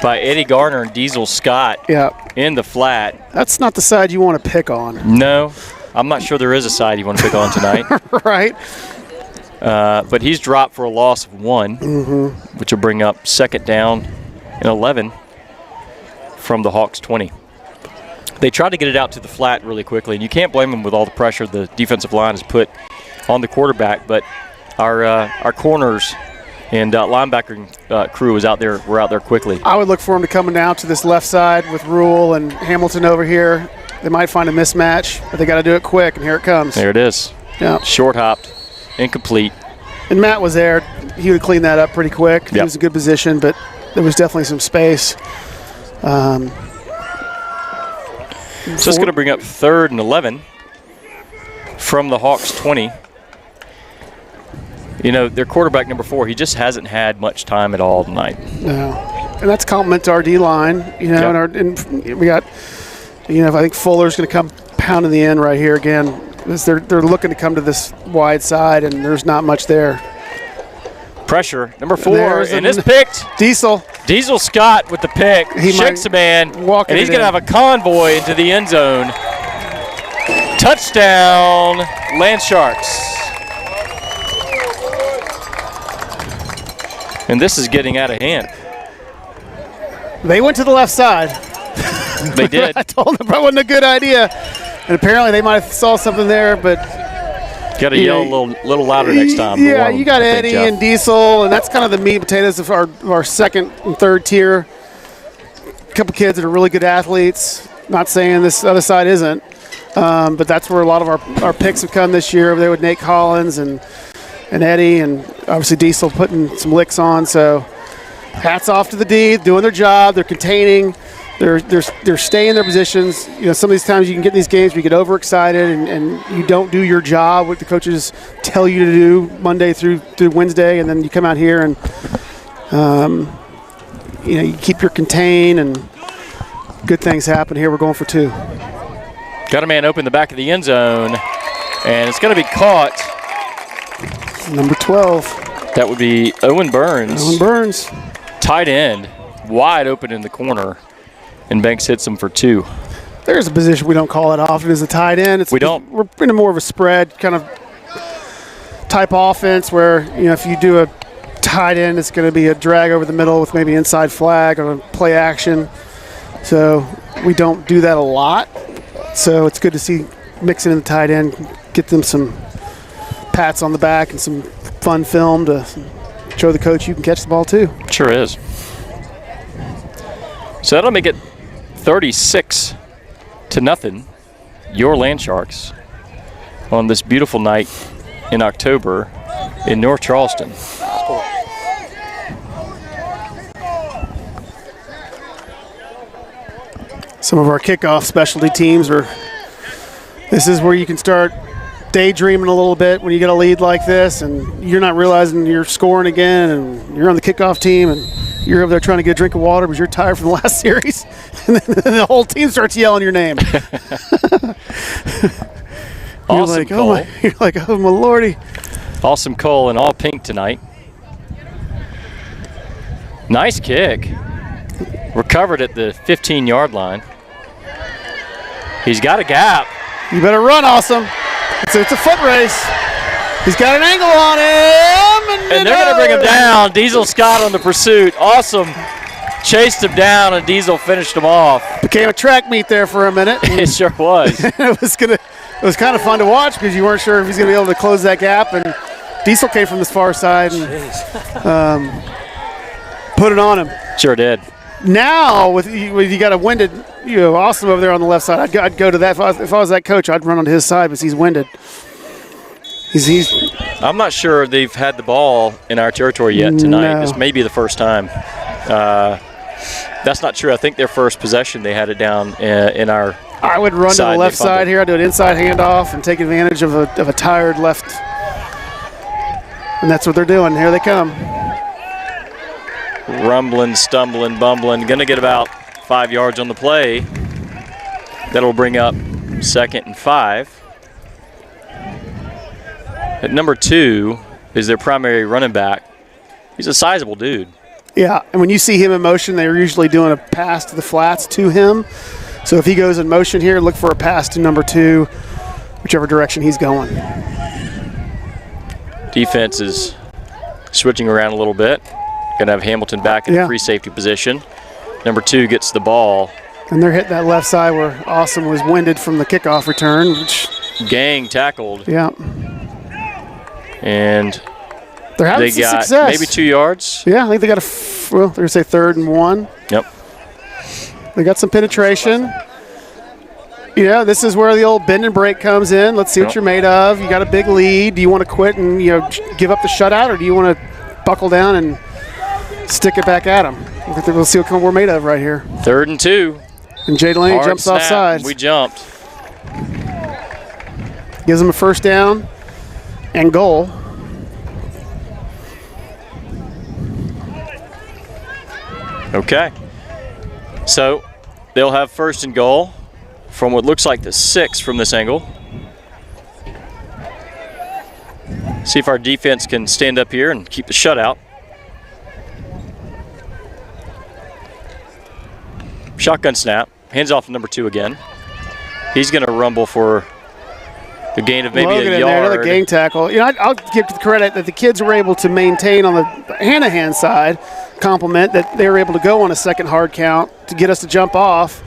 Speaker 2: By Eddie Garner and Diesel Scott.
Speaker 3: Yeah.
Speaker 2: In the flat.
Speaker 3: That's not the side you want to pick on.
Speaker 2: No. I'm not sure there is a side you want to pick on tonight.
Speaker 3: Right.
Speaker 2: But he's dropped for a loss of 1, which will bring up 2nd down and 11 from the Hawks 20. They tried to get it out to the flat really quickly, and you can't blame them with all the pressure the defensive line has put on the quarterback. But our corners And linebacker crew was out there. We're out there quickly.
Speaker 3: I would look for them to come down to this left side with Rule and Hamilton over here. They might find a mismatch, but they got to do it quick, and here it comes.
Speaker 2: There it is.
Speaker 3: Yeah.
Speaker 2: Short hopped, incomplete.
Speaker 3: And Matt was there. He would clean that up pretty quick.
Speaker 2: Yep.
Speaker 3: He was in good position, but there was definitely some space.
Speaker 2: So it's going to bring up 3rd and 11 from the Hawks 20. You know, their quarterback, number 4, he just hasn't had much time at all tonight.
Speaker 3: No. And that's a compliment to our D-line. You know,
Speaker 2: Yep.
Speaker 3: and we got, you know, I think Fuller's going to come pounding the end right here again. They're looking to come to this wide side, and there's not much there.
Speaker 2: Pressure, number 4, and it's picked.
Speaker 3: Diesel
Speaker 2: Scott with the pick.
Speaker 3: He
Speaker 2: shakes a man, and he's going to have a convoy into the end zone. Touchdown, Land Sharks. And this is getting out of hand.
Speaker 3: They went to the left side.
Speaker 2: They did.
Speaker 3: I told them it wasn't a good idea. And apparently they might have saw something there, but
Speaker 2: got to yell a little louder next time.
Speaker 3: Yeah, you got Eddie and Diesel, and that's kind of the meat and potatoes of our second and third tier. A couple kids that are really good athletes. Not saying this other side isn't, but that's where a lot of our picks have come this year. Over there with Nate Collins and Eddie, and obviously Diesel putting some licks on. So hats off to the D, doing their job. They're containing. They're staying in their positions. You know, some of these times you can get in these games where you get overexcited and you don't do your job, what the coaches tell you to do Monday through Wednesday, and then you come out here and you know, you keep your contain and good things happen. Here we're going for 2.
Speaker 2: Got a man open the back of the end zone, and it's going to be caught.
Speaker 3: Number 12.
Speaker 2: That would be Owen Burns.
Speaker 3: Owen Burns.
Speaker 2: Tight end, wide open in the corner. And Banks hits him for 2.
Speaker 3: There's a position we don't call it often as a tight end.
Speaker 2: We don't.
Speaker 3: We're in a more of a spread kind of type offense where, you know, if you do a tight end, it's going to be a drag over the middle with maybe inside flag or play action. So we don't do that a lot. So it's good to see mixing in the tight end, get them some pats on the back and some fun film to show the coach you can catch the ball too.
Speaker 2: Sure is. So that'll make it 36-0. Your Land Sharks on this beautiful night in October in North Charleston.
Speaker 3: Some of our kickoff specialty teams this is where you can start daydreaming a little bit when you get a lead like this and you're not realizing you're scoring again and you're on the kickoff team and you're over there trying to get a drink of water because you're tired from the last series, and then the whole team starts yelling your name.
Speaker 2: Awesome, Cole.
Speaker 3: You're like, oh my lordy.
Speaker 2: Awesome Cole in all pink tonight. Nice kick. Recovered at the 15-yard line. He's got a gap.
Speaker 3: You better run, Awesome. It's a foot race. He's got an angle on him.
Speaker 2: And they're going to bring him down. Diesel Scott on the pursuit. Awesome. Chased him down, and Diesel finished him off.
Speaker 3: Became a track meet there for a minute.
Speaker 2: It sure was.
Speaker 3: It was kind of fun to watch because you weren't sure if he's going to be able to close that gap. And Diesel came from this far side and put it on him.
Speaker 2: Sure did.
Speaker 3: Now, with you got a winded, Awesome over there on the left side. I'd go to that. If I was that coach, I'd run on his side because he's winded.
Speaker 2: I'm not sure they've had the ball in our territory yet tonight.
Speaker 3: No.
Speaker 2: This may be the first time. That's not true. I think their first possession they had it down in our.
Speaker 3: I would run to the left side here. I'd do an inside handoff and take advantage of a tired left. And that's what they're doing. Here they come.
Speaker 2: Rumbling, stumbling, bumbling. Going to get about 5 yards on the play. That'll bring up 2nd and 5. At number 2 is their primary running back. He's a sizable dude.
Speaker 3: Yeah, and when you see him in motion, they're usually doing a pass to the flats to him. So if he goes in motion here, look for a pass to number 2, whichever direction he's going.
Speaker 2: Defense is switching around a little bit. Going to have Hamilton back in the free safety position. Number 2 gets the ball.
Speaker 3: And they're hitting that left side where Awesome was winded from the kickoff return.
Speaker 2: Gang tackled.
Speaker 3: Yeah.
Speaker 2: And
Speaker 3: They're having some
Speaker 2: got
Speaker 3: success.
Speaker 2: Maybe 2 yards.
Speaker 3: Yeah, I think they got they're going to say 3rd and 1.
Speaker 2: Yep.
Speaker 3: They got some penetration. Yeah, this is where the old bend and break comes in. Let's see what you're made of. You got a big lead. Do you want to quit and give up the shutout, or do you want to buckle down and stick it back at them? We'll see what we're made of right here.
Speaker 2: 3rd and 2.
Speaker 3: And Jay Delaney jumps
Speaker 2: snap.
Speaker 3: off sides.
Speaker 2: We jumped.
Speaker 3: Gives them a 1st down and goal.
Speaker 2: Okay. So they'll have 1st and goal from what looks like the 6 from this angle. See if our defense can stand up here and keep the shutout. Shotgun snap. Hands off to number 2 again. He's going to rumble for a gain of maybe
Speaker 3: Logan
Speaker 2: a
Speaker 3: in
Speaker 2: yard.
Speaker 3: there, another gang tackle. I'll give the credit that the kids were able to maintain on the Hanahan side, compliment that they were able to go on a 2nd hard count to get us to jump off.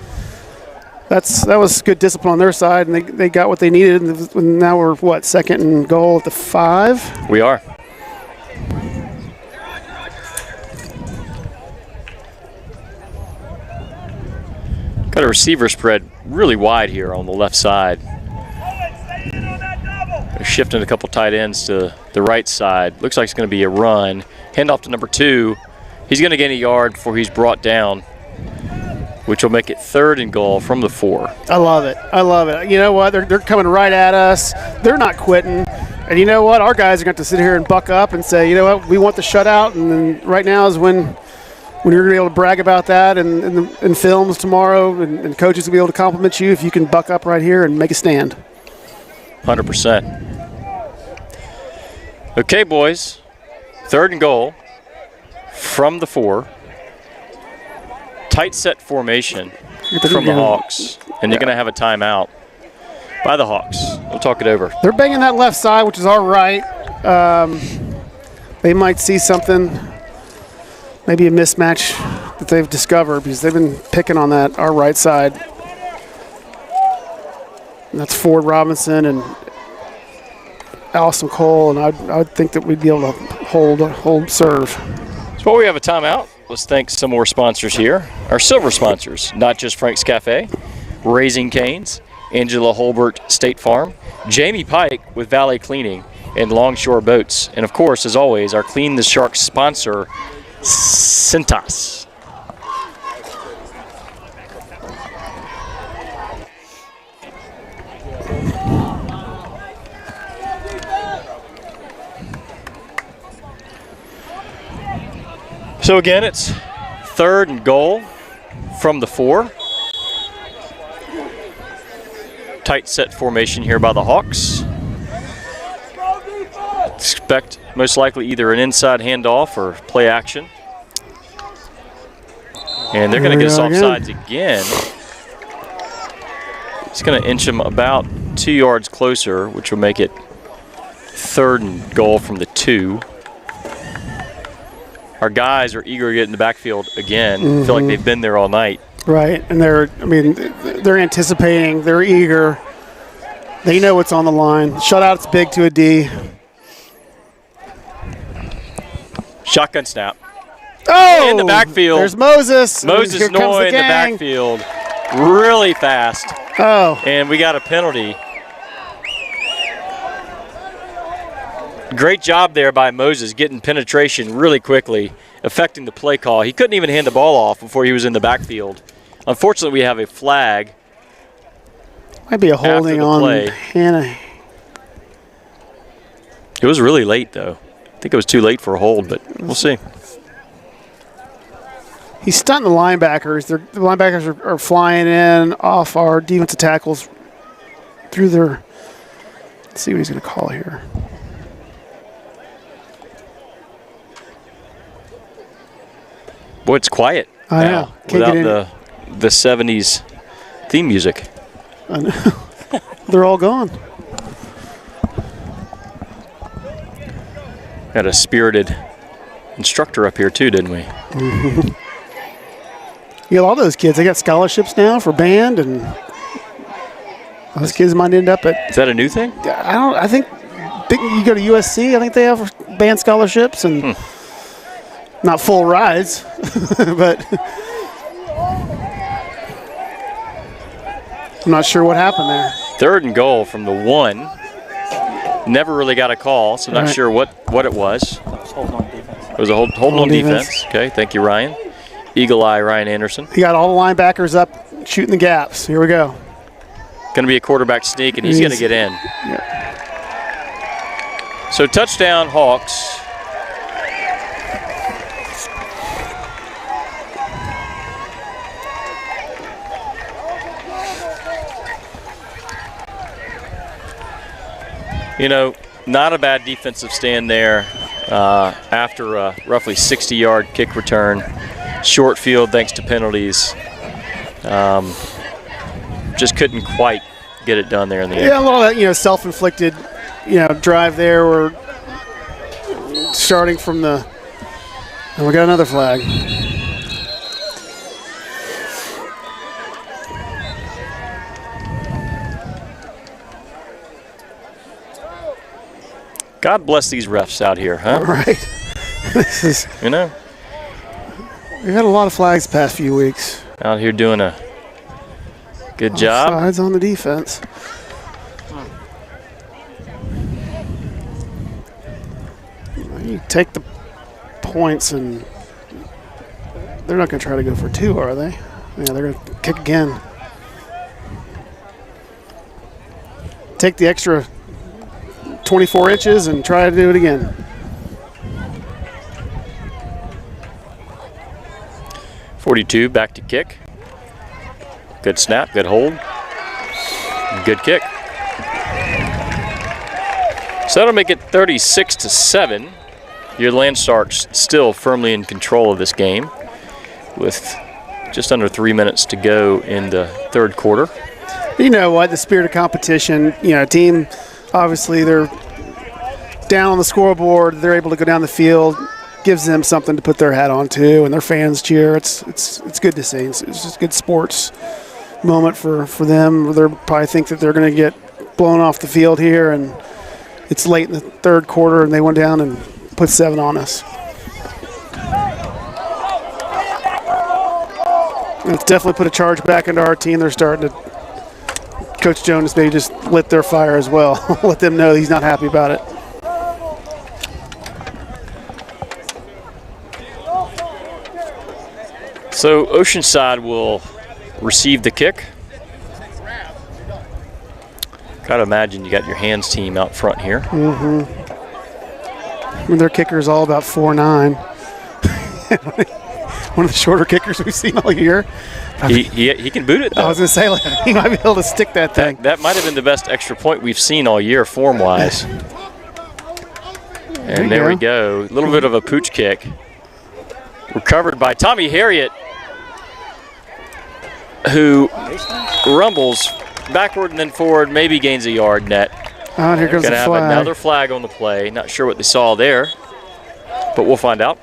Speaker 3: That was good discipline on their side, and they got what they needed. And now we're, 2nd and goal at the 5?
Speaker 2: We are. Got a receiver spread really wide here on the left side. They're shifting a couple tight ends to the right side. Looks like it's going to be a run. Handoff to number 2. He's going to gain a yard before he's brought down, which will make it 3rd and goal from the 4.
Speaker 3: I love it. I love it. You know what? They're coming right at us. They're not quitting. And you know what? Our guys are going to sit here and buck up and say, you know what? We want the shutout. And then right now is when you're going to be able to brag about that in films tomorrow, and coaches will be able to compliment you if you can buck up right here and make a stand.
Speaker 2: 100%. Okay, boys. 3rd and goal from the 4. Tight set formation from the Hawks, and you're going to have a timeout by the Hawks. We'll talk it over.
Speaker 3: They're banging that left side, which is all right. They might see something, maybe a mismatch that they've discovered, because they've been picking on our right side. And that's Ford Robinson and Allison Cole, and I would think that we'd be able to hold serve.
Speaker 2: So while we have a timeout, let's thank some more sponsors here. Our silver sponsors, Not Just Frank's Cafe, Raising Cane's, Angela Holbert State Farm, Jamie Pike with Valet Cleaning, and Longshore Boats. And of course, as always, our Clean the Shark sponsor, Cintas. So again, it's 3rd and goal from the 4. Tight set formation here by the Hawks. Expect most likely either an inside handoff or play action. And they're going to get us off sides again. It's going to inch them about 2 yards closer, which will make it 3rd and goal from the 2. Our guys are eager to get in the backfield again. Mm-hmm. Feel like they've been there all night.
Speaker 3: Right, and they're anticipating. They're eager. They know what's on the line. Shutout's big to a D.
Speaker 2: Shotgun snap.
Speaker 3: Oh!
Speaker 2: In the backfield.
Speaker 3: There's Moses.
Speaker 2: Moses Noy in the backfield. Really fast.
Speaker 3: Oh.
Speaker 2: And we got a penalty. Great job there by Moses getting penetration really quickly, affecting the play call. He couldn't even hand the ball off before he was in the backfield. Unfortunately, we have a flag.
Speaker 3: Might be a holding on Hannah.
Speaker 2: It was really late, though. I think it was too late for a hold, but we'll see.
Speaker 3: He's stunting the linebackers. The linebackers are flying in off our defensive tackles through their. Let's see what he's going to call here.
Speaker 2: Boy, it's quiet.
Speaker 3: I know.
Speaker 2: Without the 70s theme music.
Speaker 3: I know. They're all gone.
Speaker 2: Got a spirited instructor up here too, didn't we?
Speaker 3: Mm-hmm. You got all those kids. They got scholarships now for band, and those kids might end up at.
Speaker 2: Is that a new thing?
Speaker 3: I think you go to USC. I think they have band scholarships and not full rides, but I'm not sure what happened there.
Speaker 2: 3rd and goal from the 1. Never really got a call, so not sure what it was. It was a holding on defense. Okay, thank you, Ryan. Eagle Eye Ryan Anderson.
Speaker 3: He got all the linebackers up, shooting the gaps. Here we go.
Speaker 2: Going to be a quarterback sneak, and he's going to get in.
Speaker 3: Yeah.
Speaker 2: So touchdown, Hawks. You know, not a bad defensive stand there after a roughly 60-yard kick return. Short field thanks to penalties. Just couldn't quite get it done there in the end.
Speaker 3: Yeah, a lot of that, self-inflicted, drive there. We're starting from the, and we got another flag.
Speaker 2: God bless these refs out here, huh?
Speaker 3: Right. This is,
Speaker 2: we've
Speaker 3: had a lot of flags the past few weeks.
Speaker 2: Out here doing a good job.
Speaker 3: Sides on the defense. You take the points, and they're not going to try to go for 2, are they? Yeah, they're going to kick again. Take the extra 24 inches and try to do it again.
Speaker 2: .42 back to kick. Good snap, good hold, good kick. So that'll make it 36-7. Your Land Sharks still firmly in control of this game with just under 3 minutes to go in the 3rd quarter.
Speaker 3: You know what? The spirit of competition, team, obviously they're down on the scoreboard. They're able to go down the field, gives them something to put their hat on too, and their fans cheer. It's good to see. It's just a good sports moment for them. They probably think that they're going to get blown off the field here, and it's late in the 3rd quarter, and they went down and put 7 on us. And it's definitely put a charge back into our team. They're starting to. Coach Jonas maybe just lit their fire as well. Let them know he's not happy about it.
Speaker 2: So Oceanside will receive the kick. Gotta imagine you got your hands team out front here.
Speaker 3: Their kicker is all about 4'9". One of the shorter kickers we've seen all year.
Speaker 2: He can boot it, though.
Speaker 3: I was going to say, he might be able to stick that thing.
Speaker 2: That might have been the best extra point we've seen all year form-wise. And there we go. A little bit of a pooch kick. Recovered by Tommy Harriet, who rumbles backward and then forward, maybe gains a yard net.
Speaker 3: Oh, here goes the flag.
Speaker 2: Gonna have another flag on the play. Not sure what they saw there, but we'll find out.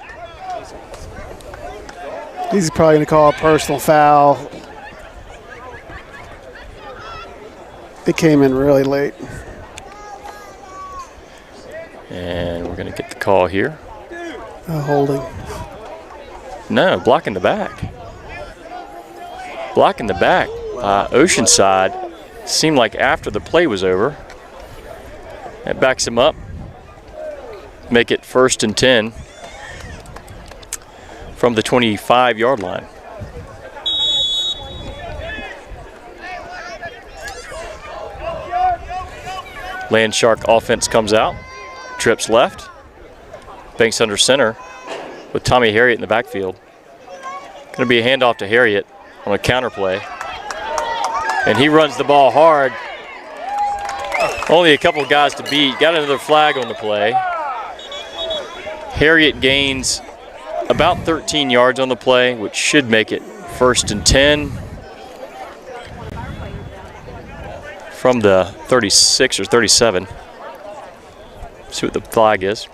Speaker 3: He's probably going to call a personal foul. It came in really late.
Speaker 2: And we're going to get the call here.
Speaker 3: Holding.
Speaker 2: No, blocking the back. Blocking the back. Oceanside seemed like after the play was over. That backs him up. Make it 1st and 10 from the 25-yard line. Land Shark offense comes out, trips left, banks under center with Tommy Harriet in the backfield. Going to be a handoff to Harriet on a counter play. And he runs the ball hard. Only a couple of guys to beat. Got another flag on the play. Harriet gains about 13 yards on the play, which should make it 1st and 10 from the 36 or 37. See what the flag is.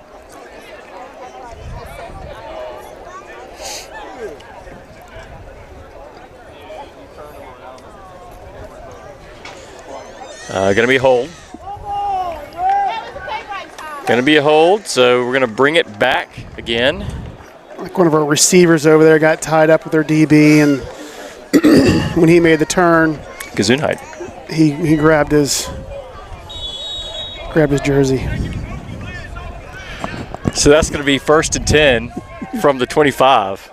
Speaker 2: Going to be a hold. Going to be a hold, so we're going to bring it back again.
Speaker 3: Like one of our receivers over there got tied up with their DB, and when he made the turn,
Speaker 2: Gesundheit.
Speaker 3: he grabbed his jersey.
Speaker 2: So that's going to be 1st and 10 from the 25.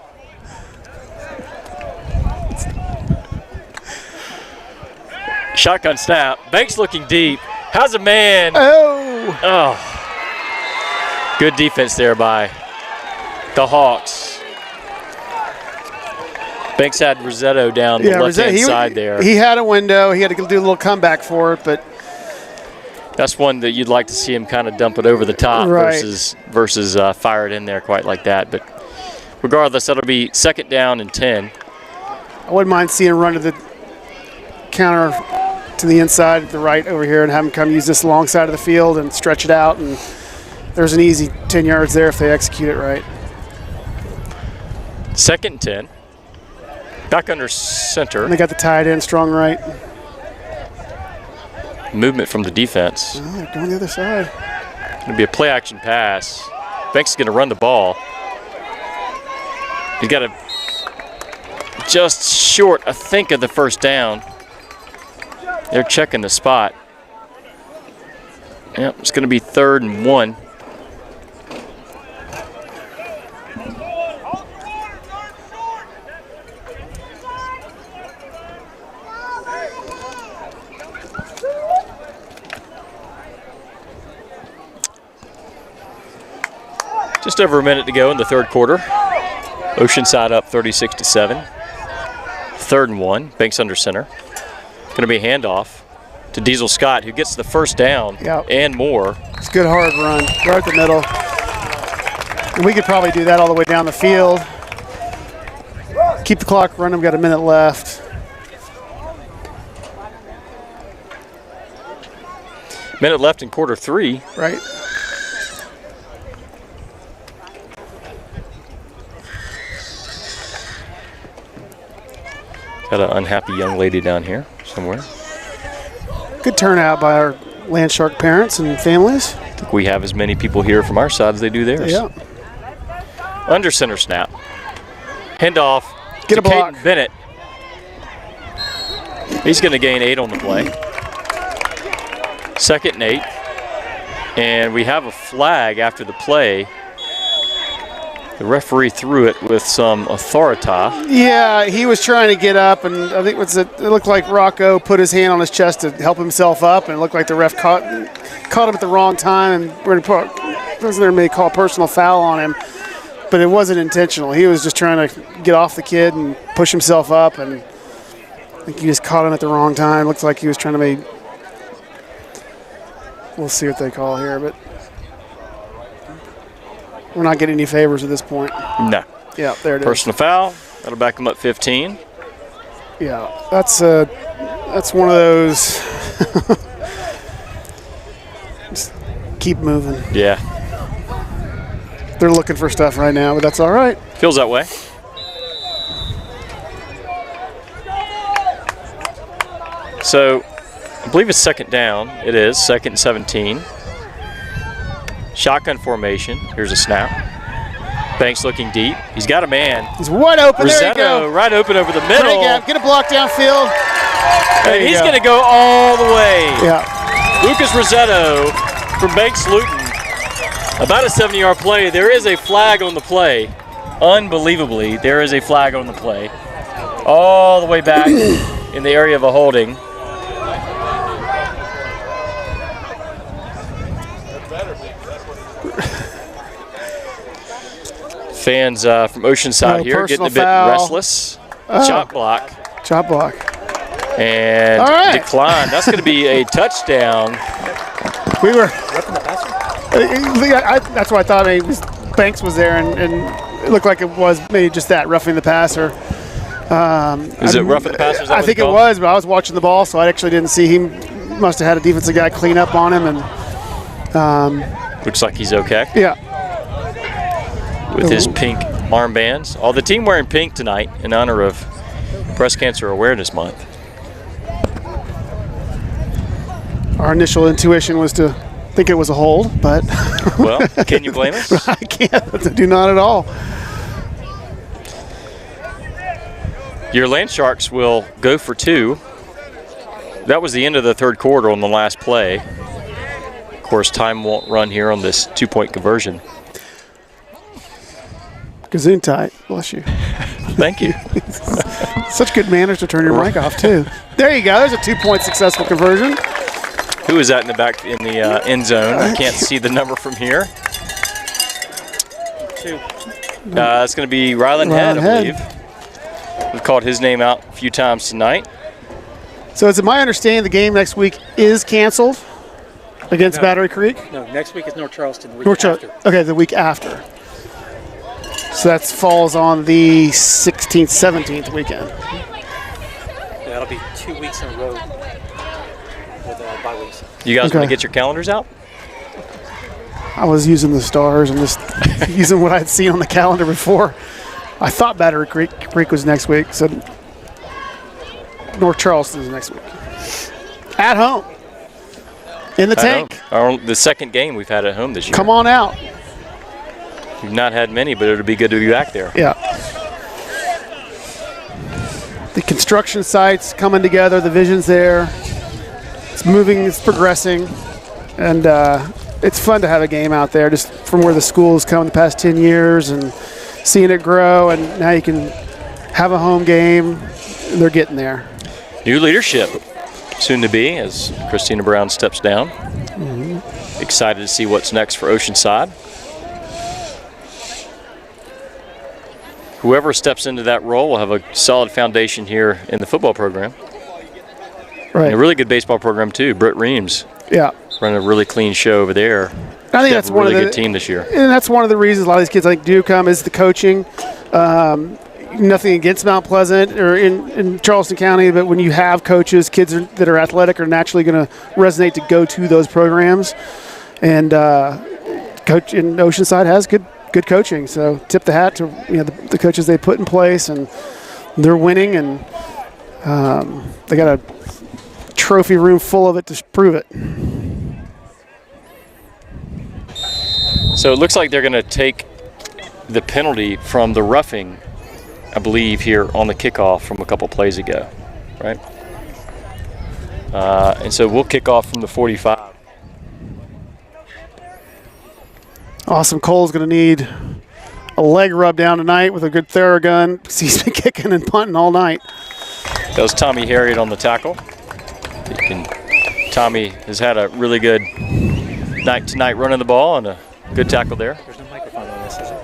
Speaker 2: Shotgun snap. Banks looking deep. How's a man? Oh. Good defense there by the Hawks. Banks had Rosetto down the left-hand side there.
Speaker 3: He had a window. He had to do a little comeback for it, but
Speaker 2: that's one that you'd like to see him kind of dump it over the top versus fire it in there quite like that. But regardless, that'll be 2nd down and 10.
Speaker 3: I wouldn't mind seeing him run to the counter to the inside, the right over here, and have him come use this long side of the field and stretch it out. And there's an easy 10 yards there if they execute it right.
Speaker 2: 2nd and 10. Back under center.
Speaker 3: And they got the tight end, strong right.
Speaker 2: Movement from the defense.
Speaker 3: Oh, they're going the other side.
Speaker 2: Going to be a play action pass. Banks is going to run the ball. He's got a just short, I think, of the 1st down. They're checking the spot. Yep, it's going to be 3rd and 1. Just over a minute to go in the 3rd quarter. Oceanside up 36-7. 3rd and 1. Banks under center. Going to be a handoff to Diesel Scott, who gets the 1st down and more.
Speaker 3: It's a good hard run right at the middle. And we could probably do that all the way down the field. Keep the clock running. We've got a minute left.
Speaker 2: Minute left in quarter 3.
Speaker 3: Right.
Speaker 2: Got an unhappy young lady down here somewhere.
Speaker 3: Good turnout by our Land Shark parents and families.
Speaker 2: I think we have as many people here from our side as they do theirs.
Speaker 3: Yeah.
Speaker 2: Under center snap. Handoff
Speaker 3: Get
Speaker 2: to
Speaker 3: a block.
Speaker 2: Caden Bennett. He's going to gain 8 on the play. 2nd and 8. And we have a flag after the play. The referee threw it with some authority.
Speaker 3: Yeah, he was trying to get up, and I think it looked like Rocco put his hand on his chest to help himself up, and it looked like the ref caught him at the wrong time, and President may call personal foul on him, but it wasn't intentional. He was just trying to get off the kid and push himself up, and I think he just caught him at the wrong time. Looks like he was trying to make. We'll see what they call here, but we're not getting any favors at this point.
Speaker 2: No.
Speaker 3: Yeah, there it is.
Speaker 2: Personal foul. That'll back him up 15.
Speaker 3: Yeah, that's one of those. Just keep moving.
Speaker 2: Yeah.
Speaker 3: They're looking for stuff right now, but that's all right.
Speaker 2: Feels that way. So, I believe it's 2nd down. It is 2nd and 17. Shotgun formation. Here's a snap. Banks looking deep. He's got a man.
Speaker 3: He's wide open.
Speaker 2: Rosetto,
Speaker 3: there you go.
Speaker 2: right open over the middle.
Speaker 3: Great gap. Get a block downfield.
Speaker 2: And he's going to go all the way.
Speaker 3: Yeah.
Speaker 2: Lucas Rosetto from Banks Luton. About a 70-yard play. There is a flag on the play. Unbelievably, there is a flag on the play. All the way back in the area of a holding. Fans from Oceanside here getting a bit restless. Chop block.
Speaker 3: Chop block.
Speaker 2: And decline. That's going to be a touchdown.
Speaker 3: We were. That's what I thought. Banks was there, and it looked like it was maybe just that, roughing the passer.
Speaker 2: Is it roughing the passer?
Speaker 3: I think it was, but I was watching the ball, so I actually didn't see him. Must have had a defensive guy clean up on him, and
Speaker 2: looks like he's okay.
Speaker 3: Yeah.
Speaker 2: With his pink armbands. All the team wearing pink tonight in honor of Breast Cancer Awareness Month.
Speaker 3: Our initial intuition was to think it was a hold, but
Speaker 2: Well, can you blame us?
Speaker 3: I can't. Do not at all.
Speaker 2: Your Land Sharks will go for 2. That was the end of the third quarter on the last play. Of course, time won't run here on this 2-point conversion.
Speaker 3: Gesundheit. Bless you.
Speaker 2: Thank you.
Speaker 3: Such good manners to turn your mic off, too. There you go. There's a 2-point successful conversion.
Speaker 2: Who is that in the back in the end zone? I can't see the number from here.
Speaker 4: 2.
Speaker 2: It's going to be Rylan Head, I believe. We've called his name out a few times tonight.
Speaker 3: So it's my understanding the game next week is canceled against Battery Creek?
Speaker 4: No, next week is North Charleston. The week after.
Speaker 3: Okay, the week after. So that falls on the 16th, 17th weekend.
Speaker 4: Yeah, that'll be 2 weeks in a row with bye weeks.
Speaker 2: You guys want to get your calendars out?
Speaker 3: I was using the stars and just using what I'd seen on the calendar before. I thought Battery Creek was next week, so North Charleston is next week. At home. In the tank.
Speaker 2: The second game we've had at home this year.
Speaker 3: Come on out.
Speaker 2: We've not had many, but it'll be good to be back there.
Speaker 3: Yeah. The construction site's coming together. The vision's there. It's moving. It's progressing. And it's fun to have a game out there just from where the school's come the past 10 years and seeing it grow. And now you can have a home game. And they're getting there.
Speaker 2: New leadership soon to be as Christina Brown steps down. Excited to see what's next for Oceanside. Whoever steps into that role will have a solid foundation here in the football program.
Speaker 3: Right.
Speaker 2: And a really good baseball program too. Britt Reams.
Speaker 3: Yeah.
Speaker 2: Running a really clean show over there.
Speaker 3: I think that's
Speaker 2: one of the good team this year.
Speaker 3: And that's one of the reasons a lot of these kids I think do come is the coaching. Nothing against Mount Pleasant or in Charleston County, but when you have coaches, kids that are athletic are naturally going to resonate to go to those programs. And coach in Oceanside has good coaching, so tip the hat to the coaches they put in place, and they're winning, and they got a trophy room full of it to prove it.
Speaker 2: So it looks like they're going to take the penalty from the roughing, I believe, here on the kickoff from a couple plays ago, right? And so we'll kick off from the 45.
Speaker 3: Awesome. Cole's going to need a leg rub down tonight with a good Theragun because he's been kicking and punting all night.
Speaker 2: That was Tommy Harriet on the tackle. Tommy has had a really good night tonight running the ball and a good tackle there.
Speaker 4: There's no microphone on this, is it?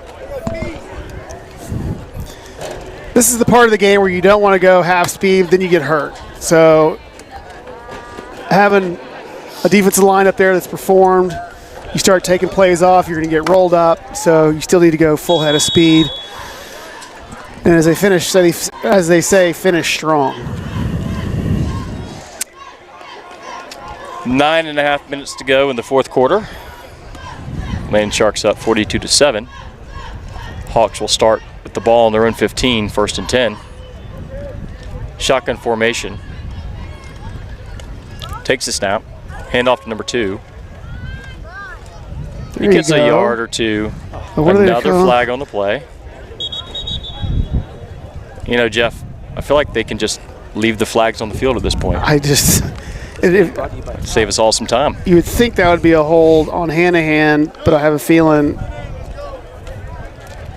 Speaker 3: This is the part of the game where you don't want to go half speed, then you get hurt. So having a defensive line up there that's performed, you start taking plays off, you're going to get rolled up, so you still need to go full head of speed. And as they say, finish strong.
Speaker 2: 9.5 minutes to go in the fourth quarter. Land Sharks up 42-7. Hawks will start with the ball on their own 15, 1st and 10. Shotgun formation. Takes the snap. Hand off to number 2. He gets a yard or two. Another flag on the play. Jeff, I feel like they can just leave the flags on the field at this point. Save us all some time.
Speaker 3: You would think that would be a hold on Hanahan, but I have a feeling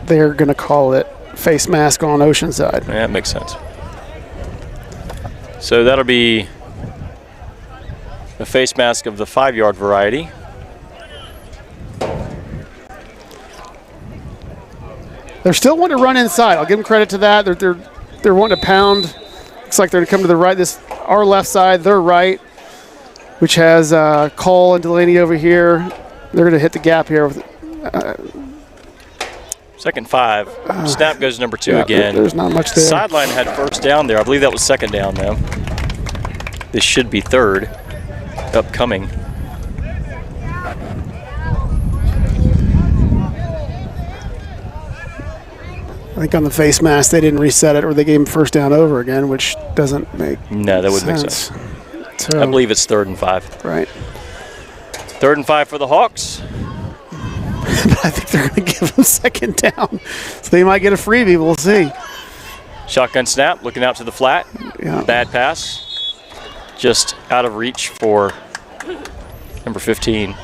Speaker 3: they're going to call it face mask on Oceanside.
Speaker 2: Yeah, that makes sense. So that'll be a face mask of the 5-yard variety.
Speaker 3: They're still wanting to run inside. I'll give them credit to that. They're wanting to pound. Looks like they're going to come to the right. Our left side, their right, which has Cole and Delaney over here. They're going to hit the gap here. With,
Speaker 2: 2nd 5. Snap goes number 2 again.
Speaker 3: There's not much there.
Speaker 2: Sideline had first down there. I believe that was 2nd down, though. This should be 3rd upcoming.
Speaker 3: I think on the face mask they didn't reset it, or they gave him first down over again, which doesn't make
Speaker 2: No, that wouldn't make sense.
Speaker 3: So,
Speaker 2: I believe it's 3rd and 5.
Speaker 3: Right.
Speaker 2: 3rd and 5 for the Hawks.
Speaker 3: I think they're going to give them 2nd down. So they might get a freebie. We'll see.
Speaker 2: Shotgun snap, looking out to the flat.
Speaker 3: Yeah.
Speaker 2: Bad pass. Just out of reach for number 15.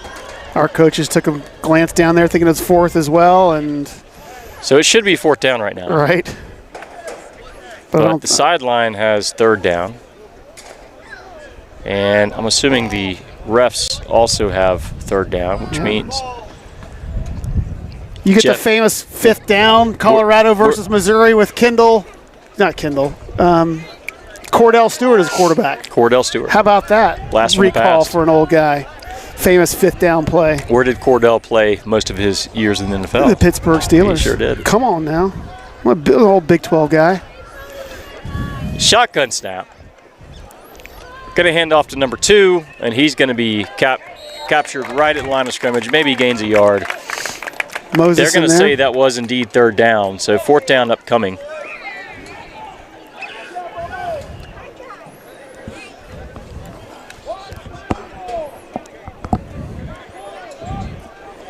Speaker 3: Our coaches took a glance down there thinking it's 4th as well. And
Speaker 2: so it should be 4th down right now.
Speaker 3: right.
Speaker 2: But the sideline has 3rd down. And I'm assuming the refs also have 3rd down, which means
Speaker 3: you get the famous 5th down, Colorado versus Missouri with Cordell Stewart as quarterback.
Speaker 2: Cordell Stewart.
Speaker 3: How about that?
Speaker 2: Last one
Speaker 3: recall
Speaker 2: passed.
Speaker 3: for an old guy. Famous 5th down play.
Speaker 2: Where did Cordell play most of his years in the NFL?
Speaker 3: The Pittsburgh Steelers.
Speaker 2: He sure did.
Speaker 3: Come on now. I'm an old Big 12 guy.
Speaker 2: Shotgun snap. Going to hand off to number 2, and he's going to be captured right at the line of scrimmage. Maybe he gains a yard.
Speaker 3: Moses
Speaker 2: They're going to say that was indeed 3rd down, so 4th down upcoming.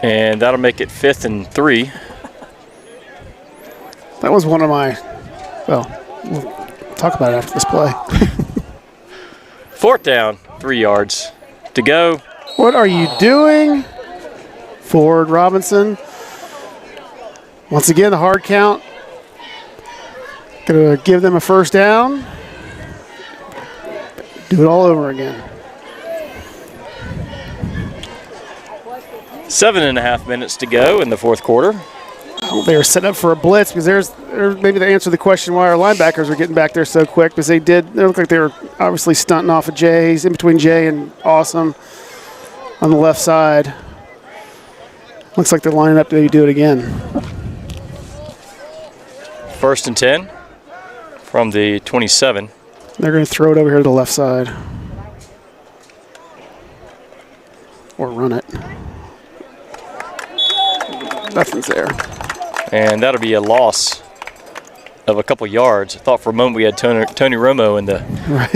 Speaker 2: And that'll make it 5th and 3.
Speaker 3: That was one of my, we'll talk about it after this play.
Speaker 2: 4th down, 3 yards to go.
Speaker 3: What are you doing? Ford Robinson. Once again, the hard count. Gonna give them a 1st down. Do it all over again.
Speaker 2: 7.5 minutes to go in the 4th quarter.
Speaker 3: They were set up for a blitz because there's maybe the answer to the question why our linebackers were getting back there so quick, because they looked like they were obviously stunting off of Jay. He's in between Jay and Awesome on the left side. Looks like they're lining up to do it again.
Speaker 2: 1st and 10 from the 27.
Speaker 3: They're going to throw it over here to the left side. Or run it. Nothing's there.
Speaker 2: And that'll be a loss of a couple yards. I thought for a moment we had Tony Romo in the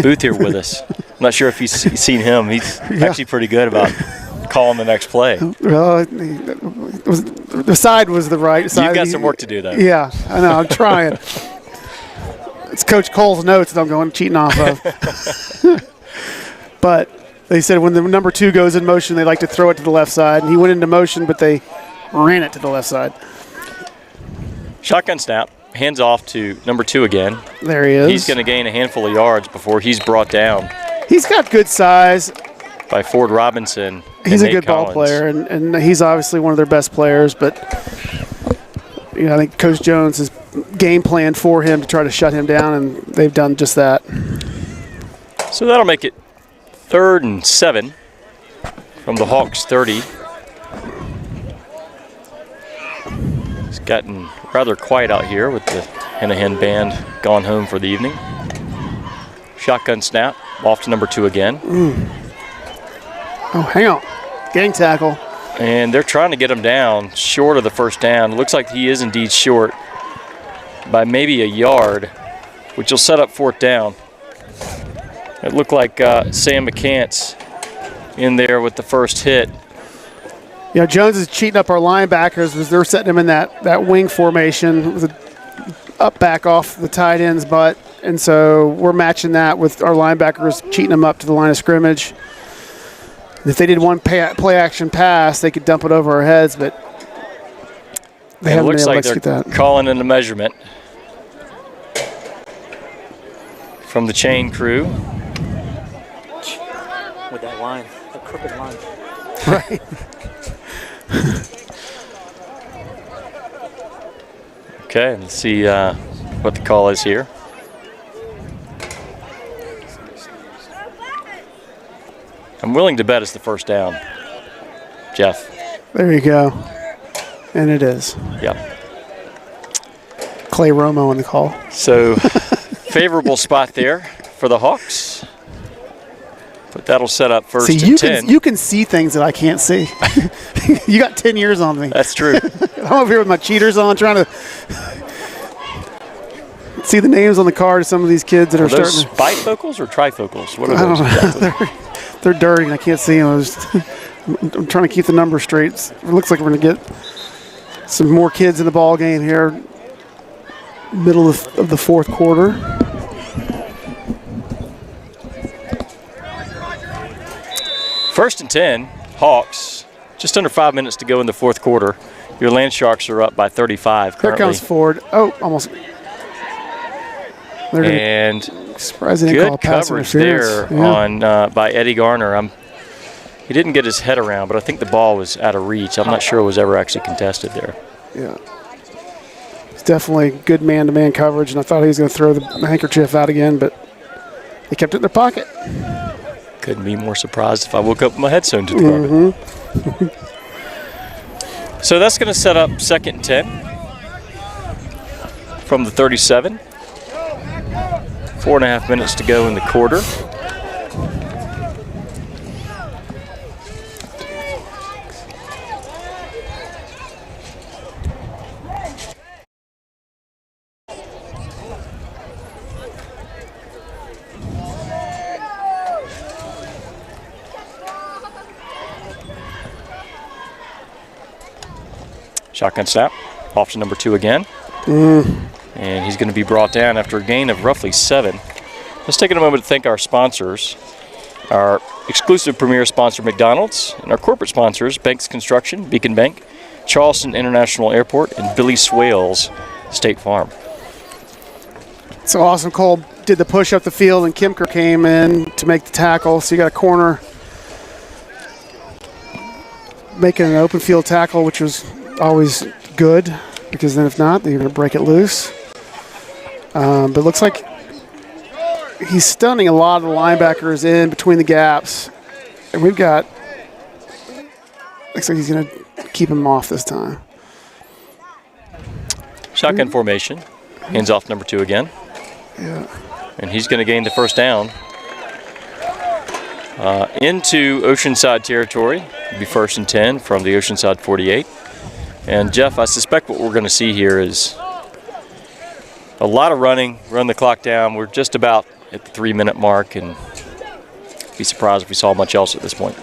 Speaker 2: booth here with us. I'm not sure if he's seen him. He's actually pretty good about calling the next play.
Speaker 3: Well, the side was the right side.
Speaker 2: You've got some work to do, though.
Speaker 3: Yeah, I know. I'm trying. It's Coach Cole's notes that I'm going cheating off of. But they said when the number 2 goes in motion, they like to throw it to the left side. And he went into motion, but they ran it to the left side.
Speaker 2: Shotgun snap. Hands off to number 2 again.
Speaker 3: There he is.
Speaker 2: He's going to gain a handful of yards before he's brought down.
Speaker 3: He's got good size.
Speaker 2: By Ford Robinson.
Speaker 3: He's a
Speaker 2: Nate
Speaker 3: good
Speaker 2: Collins.
Speaker 3: ball player, and he's obviously one of their best players. But I think Coach Jones has game planned for him to try to shut him down, and they've done just that.
Speaker 2: So that'll make it 3rd and 7 from the Hawks 30. It's gotten rather quiet out here with the Hanahan band gone home for the evening. Shotgun snap, off to number 2 again.
Speaker 3: Oh, hang on. Gang tackle.
Speaker 2: And they're trying to get him down short of the 1st down. It looks like he is indeed short by maybe a yard, which will set up 4th down. It looked like Sam McCants in there with the first hit.
Speaker 3: You know, Jones is cheating up our linebackers as they're setting him in that wing formation with a up back off the tight end's butt. And so we're matching that with our linebackers cheating them up to the line of scrimmage. If they did one play action pass, they could dump it over our heads, but they haven't been able to execute that.
Speaker 2: Calling in the measurement from the chain crew.
Speaker 1: With that line, that crooked line.
Speaker 3: Right.
Speaker 2: Okay, let's see what the call is here. I'm willing to bet it's the 1st down, Jeff.
Speaker 3: There you go. And it is.
Speaker 2: Yep.
Speaker 3: Clay Romo on the call.
Speaker 2: So favorable spot there for the Hawks. But that'll set up 1st and 10.
Speaker 3: You can see things that I can't see. You got 10 years on me.
Speaker 2: That's true.
Speaker 3: I'm over here with my cheaters on trying to see the names on the card of some of these kids that are
Speaker 2: those
Speaker 3: starting.
Speaker 2: Bifocals or trifocals? What are
Speaker 3: I
Speaker 2: those
Speaker 3: don't know.
Speaker 2: exactly?
Speaker 3: They're dirty and I can't see them. I'm trying to keep the numbers straight. It looks like we're going to get some more kids in the ball game here, middle of the fourth quarter.
Speaker 2: First and 10, Hawks. Just under 5 minutes to go in the fourth quarter. Your Land Sharks are up by 35 currently.
Speaker 3: Here comes Ford. Oh, almost.
Speaker 2: And
Speaker 3: surprised they didn't call
Speaker 2: good
Speaker 3: pass
Speaker 2: coverage
Speaker 3: interference.
Speaker 2: there on by Eddie Garner. He didn't get his head around, but I think the ball was out of reach. I'm not sure it was ever actually contested there.
Speaker 3: Yeah. It's definitely good man-to-man coverage, and I thought he was going to throw the handkerchief out again, but they kept it in their pocket.
Speaker 2: Couldn't be more surprised if I woke up with my head sewn to the carpet. So that's going to set up second and 10 from the 37. 4.5 minutes to go in the quarter. Shotgun snap, off to number 2 again. And he's going to be brought down after a gain of roughly 7. Let's take a moment to thank our sponsors, our exclusive premier sponsor, McDonald's, and our corporate sponsors, Banks Construction, Beacon Bank, Charleston International Airport, and Billy Swales State Farm.
Speaker 3: So Austin Cole did the push up the field, and Kimker came in to make the tackle. So you got a corner making an open field tackle, which was always good, because then if not, they're going to break it loose. But it looks like he's stunning a lot of the linebackers in between the gaps. And we've got, looks like he's going to keep him off this time.
Speaker 2: Shotgun formation. Hands off number 2 again.
Speaker 3: Yeah.
Speaker 2: And he's going to gain the first down into Oceanside territory. It'll be first and 10 from the Oceanside 48. And Jeff, I suspect what we're going to see here is a lot of running, run the clock down. We're just about at the 3-minute mark, and be surprised if we saw much else at this point.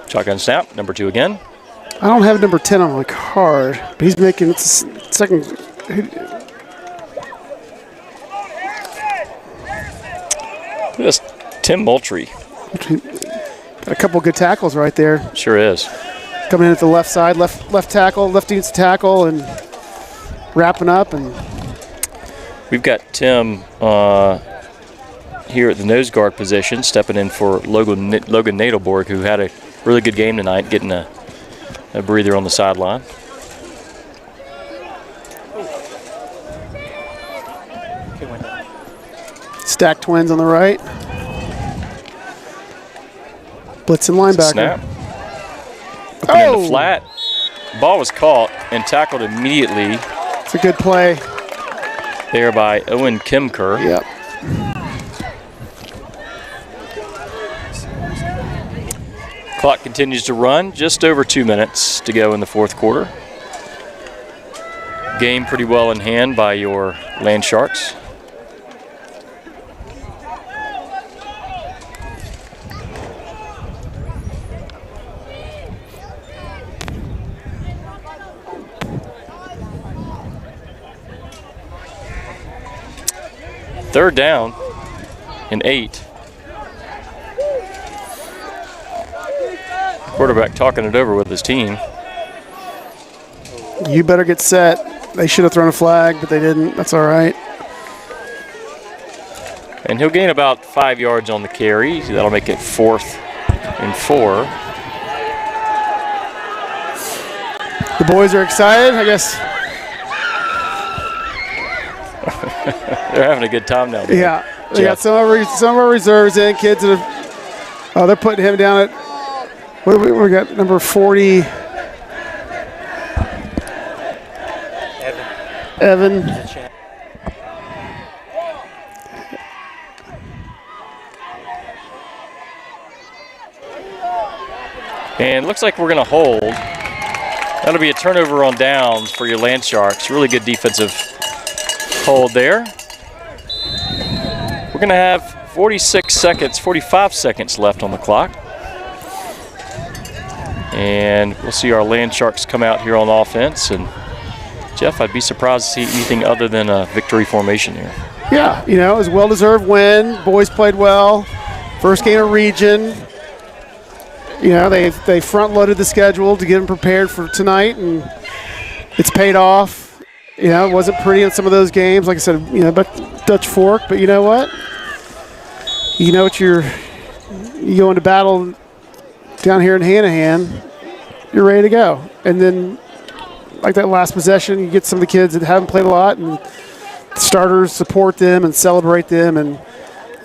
Speaker 2: Shotgun snap, number 2 again.
Speaker 3: I don't have number 10 on my card, but he's making it second.
Speaker 2: This Tim Moultrie.
Speaker 3: Got a couple good tackles right there.
Speaker 2: Sure is.
Speaker 3: Coming in at the left side, left tackle, left tackle, and wrapping up. And
Speaker 2: we've got Tim here at the nose guard position, stepping in for Logan Nadelborg, who had a really good game tonight, getting a breather on the sideline.
Speaker 3: Stack twins on the right. Blitzing linebacker.
Speaker 2: Snap. Up in the flat. Ball was caught and tackled immediately.
Speaker 3: It's a good play.
Speaker 2: There by Owen Kimker.
Speaker 3: Yep.
Speaker 2: Clock continues to run. Just over 2 minutes to go in the fourth quarter. Game pretty well in hand by your Land Sharks. Third down and 8. Quarterback talking it over with his team.
Speaker 3: You better get set. They should have thrown a flag, but they didn't. That's all right.
Speaker 2: And he'll gain about 5 yards on the carry. That'll make it 4th and 4.
Speaker 3: The boys are excited, I guess.
Speaker 2: They're having a good time now.
Speaker 3: Yeah, they got some of our reserves in, kids that are, they're putting him down at, what do we got, number 40. Evan.
Speaker 2: And looks like we're going to hold. That'll be a turnover on downs for your Land Sharks. Really good defensive hold there. We're going to have 46 seconds, 45 seconds left on the clock. And we'll see our Land Sharks come out here on offense. And Jeff, I'd be surprised to see anything other than a victory formation here.
Speaker 3: Yeah, you know, it was a well-deserved win. Boys played well. First game of region. You know, they front-loaded the schedule to get them prepared for tonight, and it's paid off. You know, it wasn't pretty in some of those games. Like I said, you know, but Dutch Fork. But you know what? You know what you go into battle down here in Hanahan, you're ready to go. And then, like that last possession, you get some of the kids that haven't played a lot, and the starters support them and celebrate them, and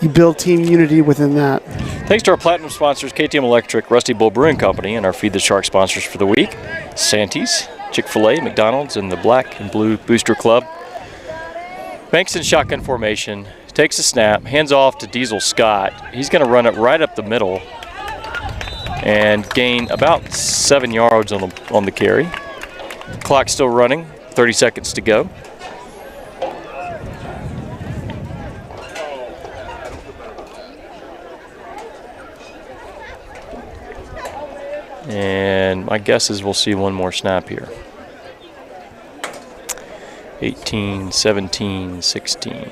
Speaker 3: you build team unity within that.
Speaker 2: Thanks to our platinum sponsors, KTM Electric, Rusty Bull Brewing Company, and our Feed the Shark sponsors for the week, Santee's, Chick-fil-A, McDonald's, and the Black and Blue Booster Club. Banks in shotgun formation, takes a snap, hands off to Diesel Scott. He's going to run it right up the middle and gain about 7 yards on the carry. Clock still running, 30 seconds to go. And my guess is we'll see one more snap here. 18, 17, 16.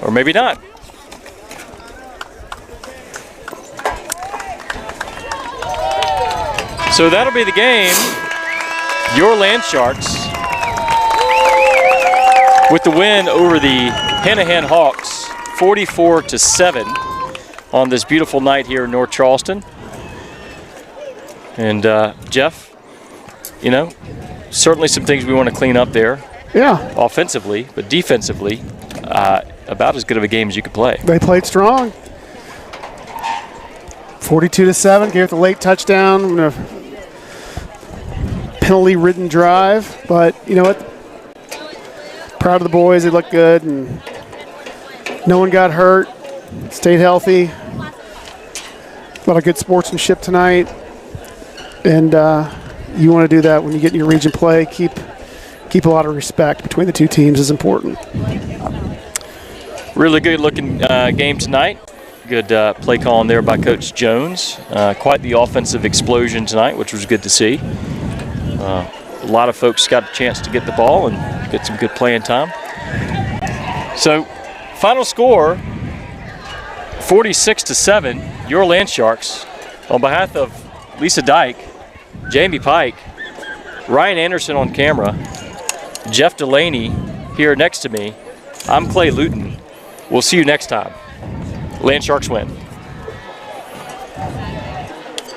Speaker 2: Or maybe not. So that'll be the game. Your Land Sharks with the win over the Hanahan Hawks, 44-7 on this beautiful night here in North Charleston. And Jeff, you know, certainly some things we want to clean up there.
Speaker 3: Yeah.
Speaker 2: Offensively, but defensively, about as good of a game as you could play.
Speaker 3: They played strong. 42-7, gave it the late touchdown, a penalty-ridden drive. But you know what? Proud of the boys. They looked good, and no one got hurt. Stayed healthy. A lot of good sportsmanship tonight. And you want to do that when you get in your region play. Keep a lot of respect between the two teams is important.
Speaker 2: Really good looking game tonight. Good play calling there by Coach Jones. Quite the offensive explosion tonight, which was good to see. A lot of folks got a chance to get the ball and get some good playing time. So, final score, 46-7, your Land Sharks. On behalf of Lisa Dyke, Jamie Pike, Ryan Anderson on camera, Jeff Delaney here next to me, I'm Clay Luton. We'll see you next time. Land Sharks win.